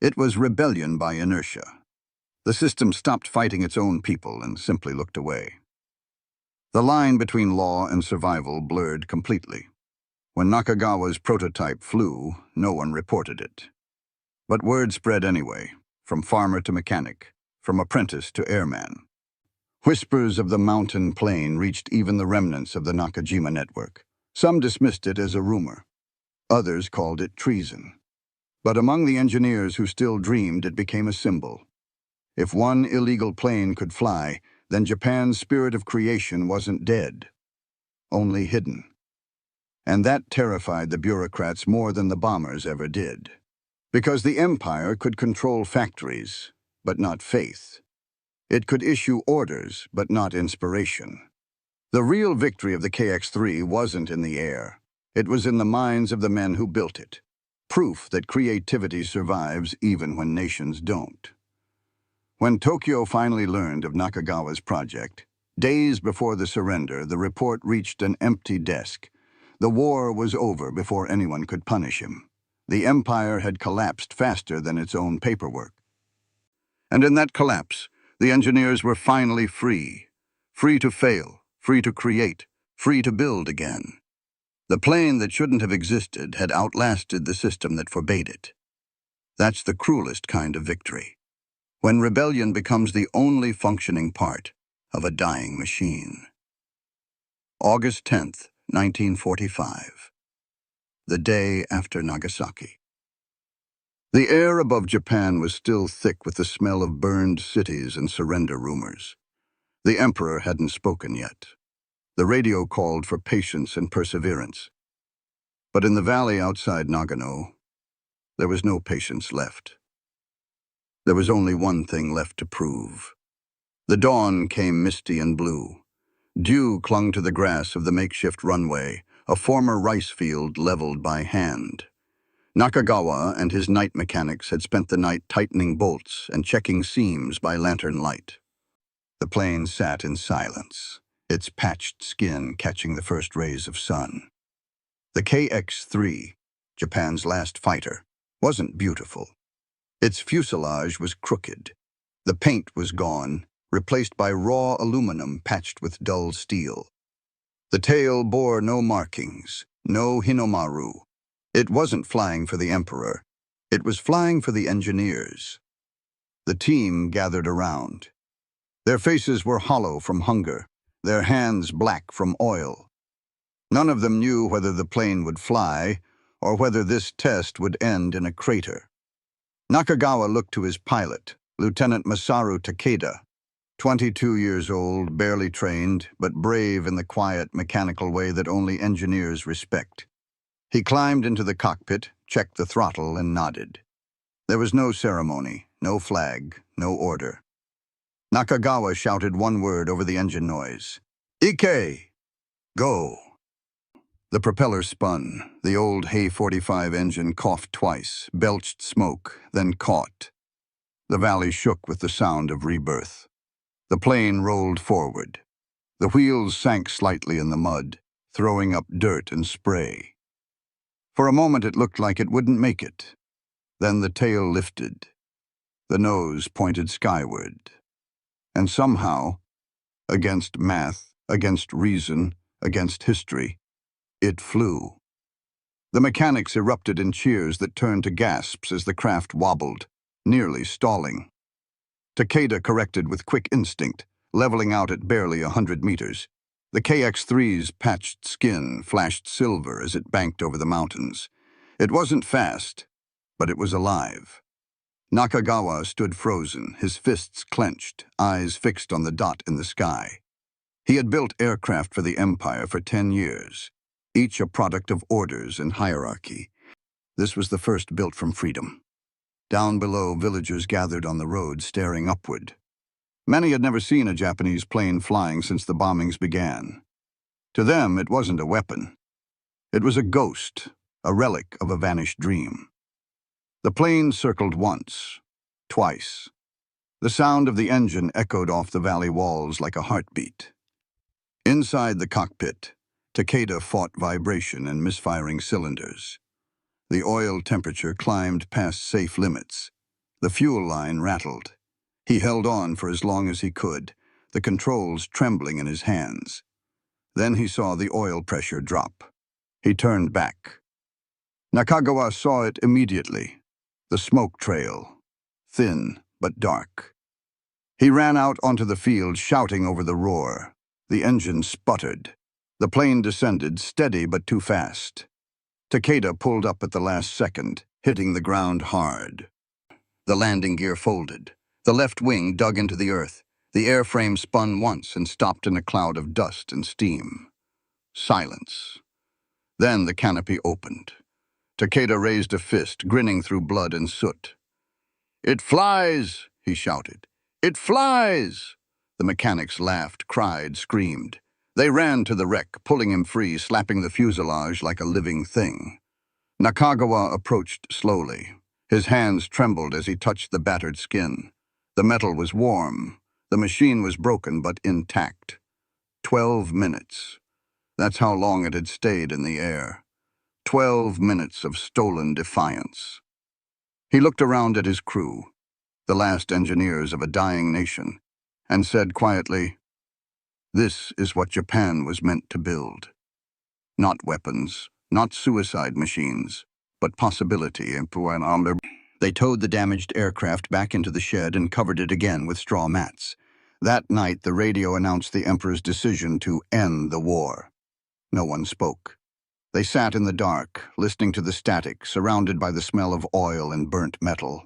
It was rebellion by inertia. The system stopped fighting its own people and simply looked away. The line between law and survival blurred completely. When Nakagawa's prototype flew, no one reported it. But word spread anyway, from farmer to mechanic, from apprentice to airman. Whispers of the mountain plain reached even the remnants of the Nakajima network. Some dismissed it as a rumor. Others called it treason. But among the engineers who still dreamed, it became a symbol. If one illegal plane could fly, then Japan's spirit of creation wasn't dead, only hidden. And that terrified the bureaucrats more than the bombers ever did. Because the empire could control factories, but not faith. It could issue orders, but not inspiration. The real victory of the KX-3 wasn't in the air. It was in the minds of the men who built it. Proof that creativity survives even when nations don't. When Tokyo finally learned of Nakagawa's project, days before the surrender, the report reached an empty desk. The war was over before anyone could punish him. The empire had collapsed faster than its own paperwork. And in that collapse, the engineers were finally free. Free to fail, free to create, free to build again. The plane that shouldn't have existed had outlasted the system that forbade it. That's the cruelest kind of victory, when rebellion becomes the only functioning part of a dying machine. August 10th, 1945. The day after Nagasaki. The air above Japan was still thick with the smell of burned cities and surrender rumors. The emperor hadn't spoken yet. The radio called for patience and perseverance. But in the valley outside Nagano, there was no patience left. There was only one thing left to prove. The dawn came misty and blue. Dew clung to the grass of the makeshift runway, a former rice field leveled by hand. Nakagawa and his night mechanics had spent the night tightening bolts and checking seams by lantern light. The plane sat in silence, its patched skin catching the first rays of sun. The KX-3, Japan's last fighter, wasn't beautiful. Its fuselage was crooked. The paint was gone, replaced by raw aluminum patched with dull steel. The tail bore no markings, no Hinomaru. It wasn't flying for the emperor. It was flying for the engineers. The team gathered around. Their faces were hollow from hunger, their hands black from oil. None of them knew whether the plane would fly or whether this test would end in a crater. Nakagawa looked to his pilot, Lieutenant Masaru Takeda, 22 years old, barely trained, but brave in the quiet, mechanical way that only engineers respect. He climbed into the cockpit, checked the throttle, and nodded. There was no ceremony, no flag, no order. Nakagawa shouted one word over the engine noise. "Ike! Go!" The propeller spun. The old Hay-45 engine coughed twice, belched smoke, then caught. The valley shook with the sound of rebirth. The plane rolled forward. The wheels sank slightly in the mud, throwing up dirt and spray. For a moment it looked like it wouldn't make it. Then the tail lifted. The nose pointed skyward. And somehow, against math, against reason, against history, it flew. The mechanics erupted in cheers that turned to gasps as the craft wobbled, nearly stalling. Takeda corrected with quick instinct, leveling out at barely 100 meters. The KX-3's patched skin flashed silver as it banked over the mountains. It wasn't fast, but it was alive. Nakagawa stood frozen, his fists clenched, eyes fixed on the dot in the sky. He had built aircraft for the Empire for 10 years, each a product of orders and hierarchy. This was the first built from freedom. Down below, villagers gathered on the road, staring upward. Many had never seen a Japanese plane flying since the bombings began. To them, it wasn't a weapon. It was a ghost, a relic of a vanished dream. The plane circled once, twice. The sound of the engine echoed off the valley walls like a heartbeat. Inside the cockpit, Takeda fought vibration and misfiring cylinders. The oil temperature climbed past safe limits. The fuel line rattled. He held on for as long as he could, the controls trembling in his hands. Then he saw the oil pressure drop. He turned back. Nakagawa saw it immediately. The smoke trail, thin but dark. He ran out onto the field, shouting over the roar. The engine sputtered. The plane descended, steady but too fast. Takeda pulled up at the last second, hitting the ground hard. The landing gear folded. The left wing dug into the earth. The airframe spun once and stopped in a cloud of dust and steam. Silence. Then the canopy opened. Takeda raised a fist, grinning through blood and soot. "It flies!" he shouted. "It flies!" The mechanics laughed, cried, screamed. They ran to the wreck, pulling him free, slapping the fuselage like a living thing. Nakagawa approached slowly. His hands trembled as he touched the battered skin. The metal was warm. The machine was broken but intact. 12 minutes. That's how long it had stayed in the air. 12 minutes of stolen defiance. He looked around at his crew, the last engineers of a dying nation, and said quietly, "This is what Japan was meant to build." Not weapons, not suicide machines, but possibility. They towed the damaged aircraft back into the shed and covered it again with straw mats. That night, the radio announced the Emperor's decision to end the war. No one spoke. They sat in the dark, listening to the static, surrounded by the smell of oil and burnt metal.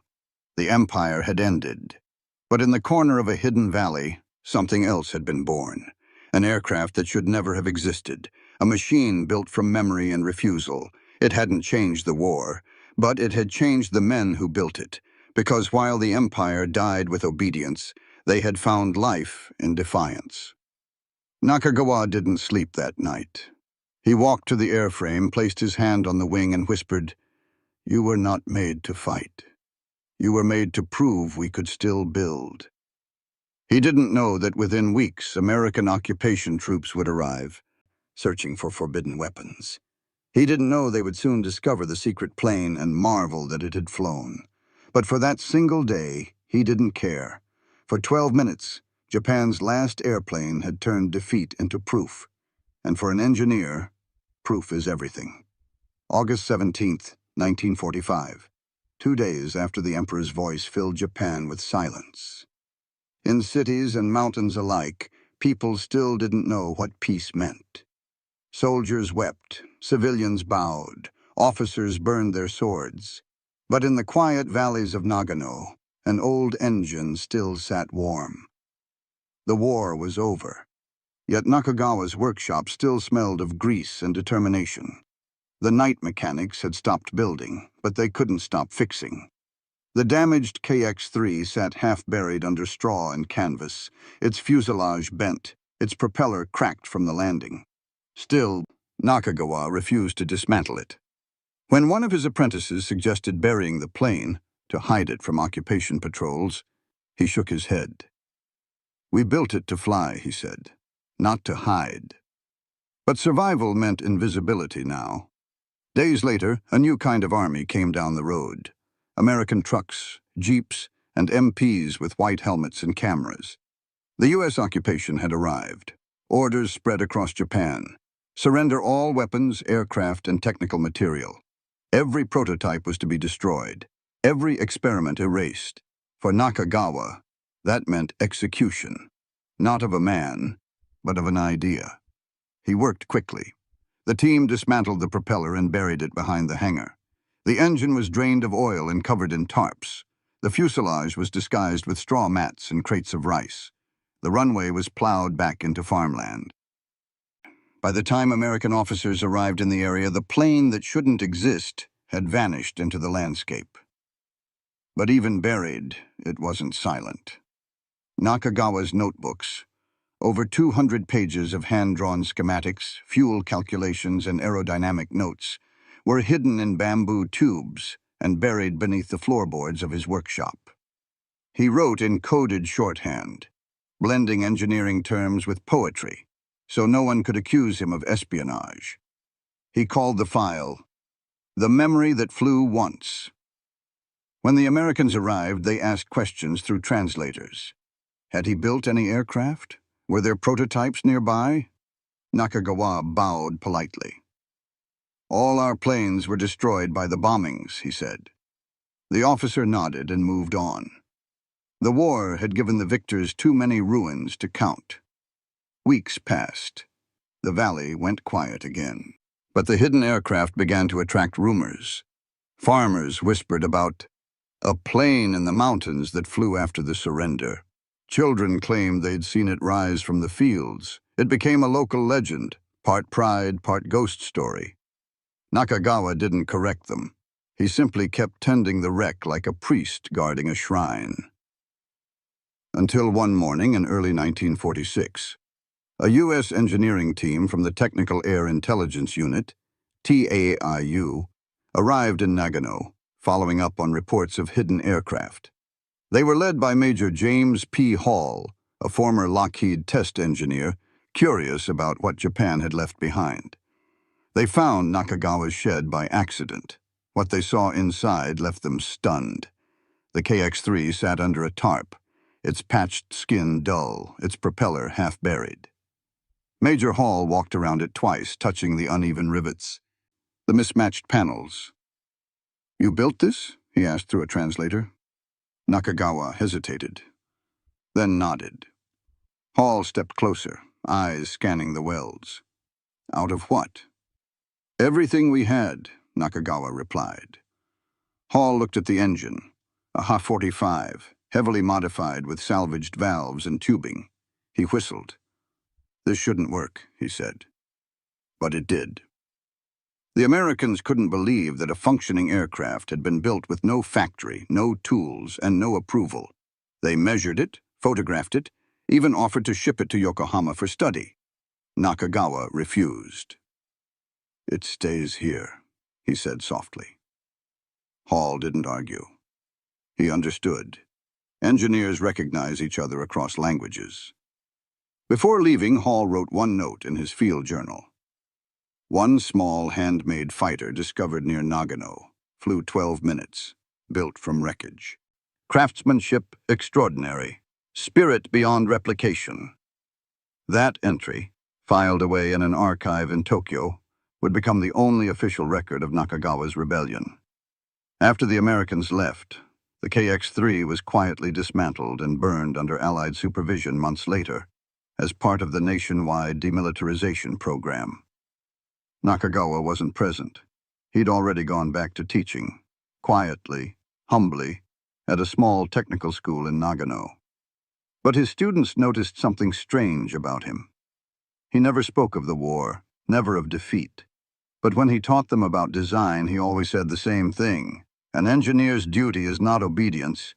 The Empire had ended. But in the corner of a hidden valley, something else had been born. An aircraft that should never have existed. A machine built from memory and refusal. It hadn't changed the war, but it had changed the men who built it. Because while the Empire died with obedience, they had found life in defiance. Nakagawa didn't sleep that night. He walked to the airframe, placed his hand on the wing, and whispered, "You were not made to fight. You were made to prove we could still build." He didn't know that within weeks, American occupation troops would arrive, searching for forbidden weapons. He didn't know they would soon discover the secret plane and marvel that it had flown. But for that single day, he didn't care. For 12 minutes, Japan's last airplane had turned defeat into proof. And for an engineer, proof is everything. August 17th, 1945. 2 days after the Emperor's voice filled Japan with silence. In cities and mountains alike, people still didn't know what peace meant. Soldiers wept, civilians bowed, officers burned their swords. But in the quiet valleys of Nagano, an old engine still sat warm. The war was over. Yet Nakagawa's workshop still smelled of grease and determination. The night mechanics had stopped building, but they couldn't stop fixing. The damaged KX-3 sat half-buried under straw and canvas, its fuselage bent, its propeller cracked from the landing. Still, Nakagawa refused to dismantle it. When one of his apprentices suggested burying the plane to hide it from occupation patrols, he shook his head. "We built it to fly," he said, "not to hide." But survival meant invisibility now. Days later, a new kind of army came down the road. American trucks, jeeps, and MPs with white helmets and cameras. The U.S. occupation had arrived. Orders spread across Japan. Surrender all weapons, aircraft, and technical material. Every prototype was to be destroyed. Every experiment erased. For Nakagawa, that meant execution. Not of a man, but of an idea. He worked quickly. The team dismantled the propeller and buried it behind the hangar. The engine was drained of oil and covered in tarps. The fuselage was disguised with straw mats and crates of rice. The runway was plowed back into farmland. By the time American officers arrived in the area, the plane that shouldn't exist had vanished into the landscape. But even buried, it wasn't silent. Nakagawa's notebooks, over 200 pages of hand-drawn schematics, fuel calculations, and aerodynamic notes, were hidden in bamboo tubes and buried beneath the floorboards of his workshop. He wrote in coded shorthand, blending engineering terms with poetry, so no one could accuse him of espionage. He called the file, "The Memory That Flew Once." When the Americans arrived, they asked questions through translators. Had he built any aircraft? Were there prototypes nearby? Nakagawa bowed politely. "All our planes were destroyed by the bombings," he said. The officer nodded and moved on. The war had given the victors too many ruins to count. Weeks passed. The valley went quiet again. But the hidden aircraft began to attract rumors. Farmers whispered about a plane in the mountains that flew after the surrender. Children claimed they'd seen it rise from the fields. It became a local legend, part pride, part ghost story. Nakagawa didn't correct them. He simply kept tending the wreck like a priest guarding a shrine. Until one morning in early 1946, a U.S. engineering team from the Technical Air Intelligence Unit, TAIU, arrived in Nagano, following up on reports of hidden aircraft. They were led by Major James P. Hall, a former Lockheed test engineer, curious about what Japan had left behind. They found Nakagawa's shed by accident. What they saw inside left them stunned. The KX-3 sat under a tarp, its patched skin dull, its propeller half-buried. Major Hall walked around it twice, touching the uneven rivets, the mismatched panels. "You built this?" he asked through a translator. Nakagawa hesitated, then nodded. Hall stepped closer, eyes scanning the welds. "Out of what?" "Everything we had," Nakagawa replied. Hall looked at the engine, a Ha-45, heavily modified with salvaged valves and tubing. He whistled. "This shouldn't work," he said. But it did. The Americans couldn't believe that a functioning aircraft had been built with no factory, no tools, and no approval. They measured it, photographed it, even offered to ship it to Yokohama for study. Nakagawa refused. "It stays here," he said softly. Hall didn't argue. He understood. Engineers recognize each other across languages. Before leaving, Hall wrote one note in his field journal. "One small handmade fighter discovered near Nagano, flew 12 minutes, built from wreckage. Craftsmanship extraordinary, spirit beyond replication." That entry, filed away in an archive in Tokyo, would become the only official record of Nakagawa's rebellion. After the Americans left, the KX-3 was quietly dismantled and burned under Allied supervision months later, as part of the nationwide demilitarization program. Nakagawa wasn't present. He'd already gone back to teaching, quietly, humbly, at a small technical school in Nagano. But his students noticed something strange about him. He never spoke of the war, never of defeat. But when he taught them about design, he always said the same thing. An engineer's duty is not obedience,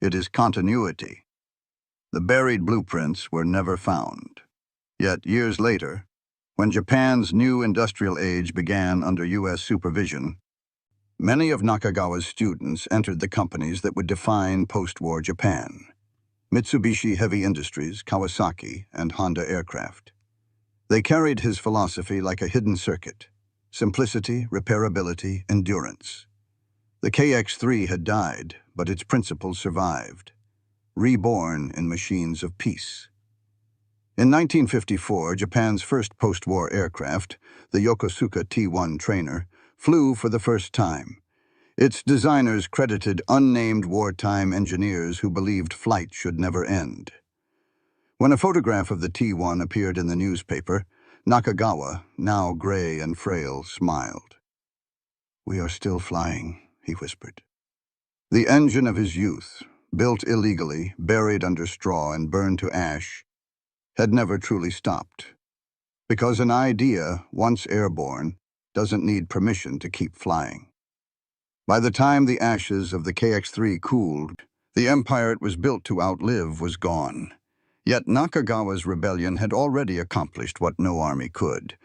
it is continuity. The buried blueprints were never found. Yet years later, when Japan's new industrial age began under U.S. supervision, many of Nakagawa's students entered the companies that would define post-war Japan: Mitsubishi Heavy Industries, Kawasaki, and Honda Aircraft. They carried his philosophy like a hidden circuit: simplicity, repairability, endurance. The KX-3 had died, but its principles survived, reborn in machines of peace. In 1954, Japan's first post-war aircraft, the Yokosuka T-1 trainer, flew for the first time. Its designers credited unnamed wartime engineers who believed flight should never end. When a photograph of the T-1 appeared in the newspaper, Nakagawa, now gray and frail, smiled. "We are still flying," he whispered. The engine of his youth, built illegally, buried under straw and burned to ash, had never truly stopped. Because an idea, once airborne, doesn't need permission to keep flying. By the time the ashes of the KX-3 cooled, the empire it was built to outlive was gone. Yet Nakagawa's rebellion had already accomplished what no army could.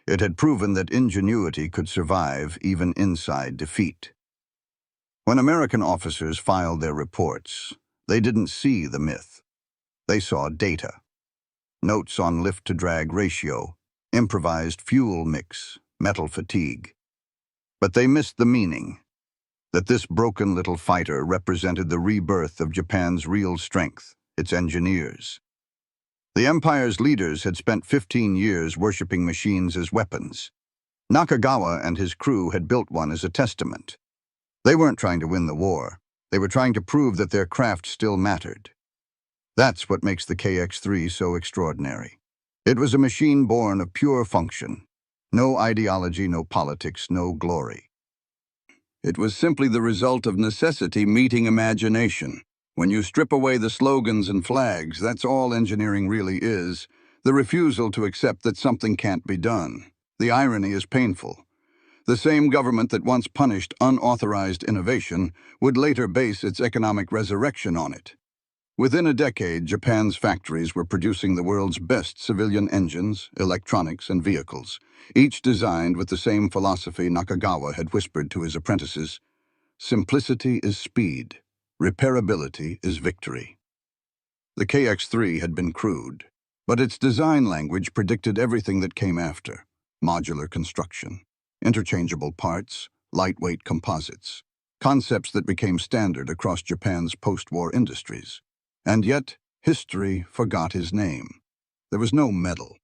It had proven that ingenuity could survive even inside defeat. When American officers filed their reports, they didn't see the myth. They saw data. Notes on lift-to-drag ratio, improvised fuel mix, metal fatigue. But they missed the meaning, that this broken little fighter represented the rebirth of Japan's real strength, its engineers. The empire's leaders had spent 15 years worshipping machines as weapons. Nakagawa and his crew had built one as a testament. They weren't trying to win the war. They were trying to prove that their craft still mattered. That's what makes the KX-3 so extraordinary. It was a machine born of pure function. No ideology, no politics, no glory. It was simply the result of necessity meeting imagination. When you strip away the slogans and flags, that's all engineering really is: the refusal to accept that something can't be done. The irony is painful. The same government that once punished unauthorized innovation would later base its economic resurrection on it. Within a decade, Japan's factories were producing the world's best civilian engines, electronics, and vehicles, each designed with the same philosophy Nakagawa had whispered to his apprentices: simplicity is speed, repairability is victory. The KX-3 had been crude, but its design language predicted everything that came after: modular construction, interchangeable parts, lightweight composites, concepts that became standard across Japan's post-war industries. And yet, history forgot his name. There was no medal,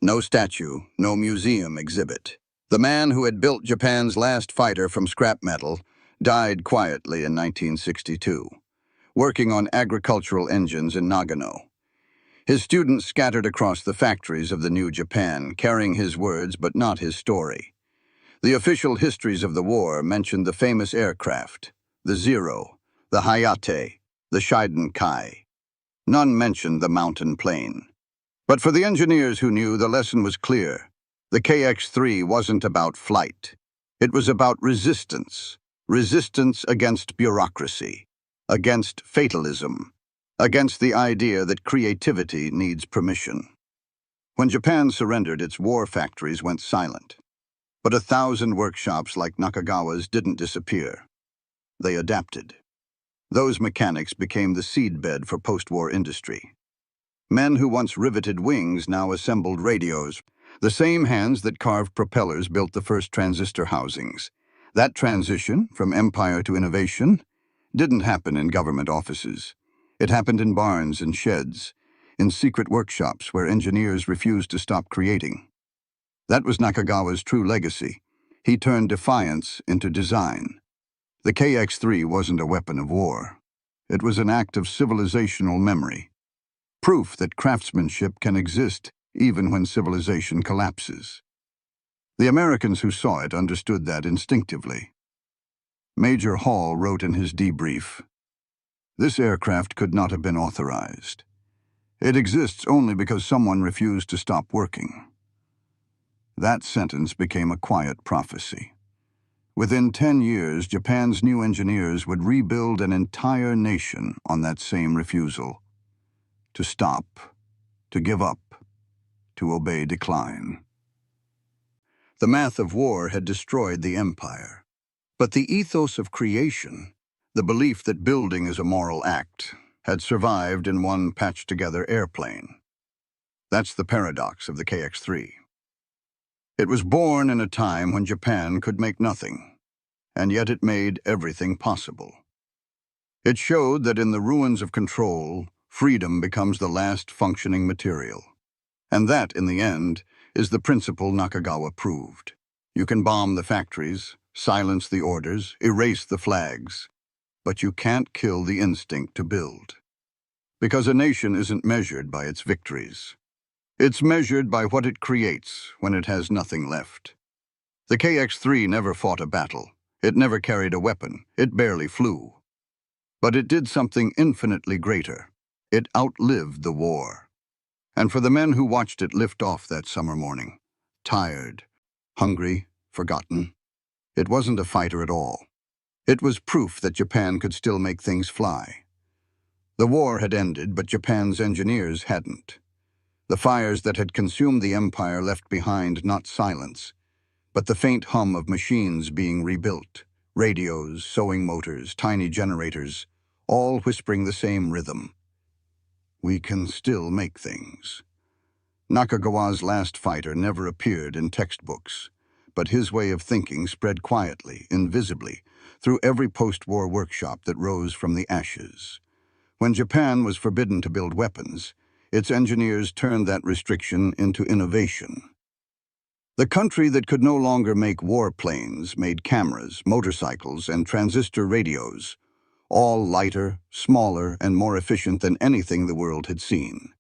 No statue, no museum exhibit. The man who had built Japan's last fighter from scrap metal died quietly in 1962, working on agricultural engines in Nagano. His students scattered across the factories of the new Japan, carrying his words but not his story. The official histories of the war mentioned the famous aircraft, the Zero, the Hayate, the Shidenkai. None mentioned the mountain plane. But for the engineers who knew, the lesson was clear. The KX-3 wasn't about flight. It was about resistance. Resistance against bureaucracy, against fatalism, against the idea that creativity needs permission. When Japan surrendered, its war factories went silent. But 1,000 workshops like Nakagawa's didn't disappear. They adapted. Those mechanics became the seedbed for post-war industry. Men who once riveted wings now assembled radios. The same hands that carved propellers built the first transistor housings. That transition, from empire to innovation, didn't happen in government offices. It happened in barns and sheds, in secret workshops where engineers refused to stop creating. That was Nakagawa's true legacy. He turned defiance into design. The KX-3 wasn't a weapon of war. It was an act of civilizational memory. Proof that craftsmanship can exist even when civilization collapses. The Americans who saw it understood that instinctively. Major Hall wrote in his debrief, "This aircraft could not have been authorized. It exists only because someone refused to stop working." That sentence became a quiet prophecy. Within 10 years, Japan's new engineers would rebuild an entire nation on that same refusal. To stop, to give up, to obey decline. The math of war had destroyed the empire. But the ethos of creation, the belief that building is a moral act, had survived in one patched-together airplane. That's the paradox of the KX-3. It was born in a time when Japan could make nothing, and yet it made everything possible. It showed that in the ruins of control, freedom becomes the last functioning material. And that, in the end, is the principle Nakagawa proved. You can bomb the factories, silence the orders, erase the flags, but you can't kill the instinct to build. Because a nation isn't measured by its victories. It's measured by what it creates when it has nothing left. The KX-3 never fought a battle. It never carried a weapon. It barely flew. But it did something infinitely greater. It outlived the war. And for the men who watched it lift off that summer morning, tired, hungry, forgotten, it wasn't a fighter at all. It was proof that Japan could still make things fly. The war had ended, but Japan's engineers hadn't. The fires that had consumed the empire left behind not silence, but the faint hum of machines being rebuilt, radios, sewing motors, tiny generators, all whispering the same rhythm. We can still make things. Nakagawa's last fighter never appeared in textbooks, but his way of thinking spread quietly, invisibly, through every post-war workshop that rose from the ashes. When Japan was forbidden to build weapons, its engineers turned that restriction into innovation. The country that could no longer make warplanes made cameras, motorcycles, and transistor radios, all lighter, smaller, and more efficient than anything the world had seen.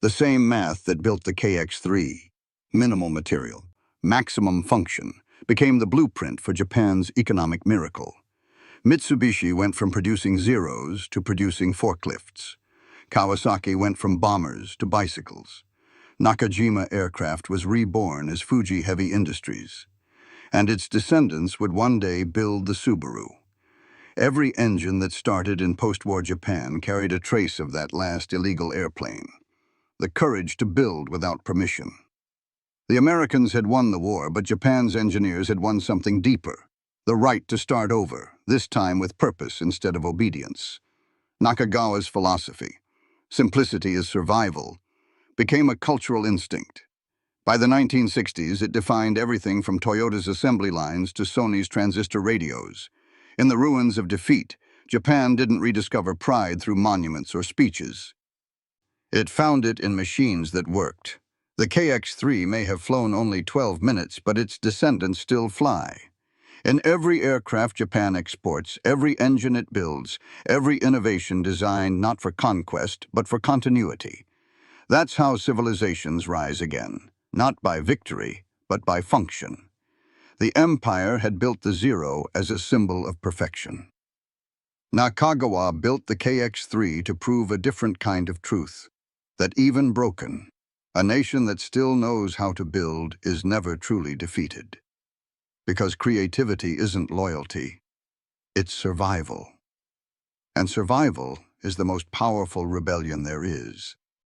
The same math that built the KX-3, minimal material, maximum function, became the blueprint for Japan's economic miracle. Mitsubishi went from producing Zeros to producing forklifts. Kawasaki went from bombers to bicycles. Nakajima Aircraft was reborn as Fuji Heavy Industries. And its descendants would one day build the Subaru. Every engine that started in post-war Japan carried a trace of that last illegal airplane. The courage to build without permission. The Americans had won the war, but Japan's engineers had won something deeper. The right to start over, this time with purpose instead of obedience. Nakagawa's philosophy, simplicity is survival, became a cultural instinct. By the 1960s, it defined everything from Toyota's assembly lines to Sony's transistor radios. In the ruins of defeat, Japan didn't rediscover pride through monuments or speeches. It found it in machines that worked. The KX-3 may have flown only 12 minutes, but its descendants still fly. In every aircraft Japan exports, every engine it builds, every innovation designed not for conquest, but for continuity. That's how civilizations rise again, not by victory, but by function. The empire had built the Zero as a symbol of perfection. Nakagawa built the KX-3 to prove a different kind of truth, that even broken, a nation that still knows how to build is never truly defeated. Because creativity isn't loyalty, it's survival. And survival is the most powerful rebellion there is.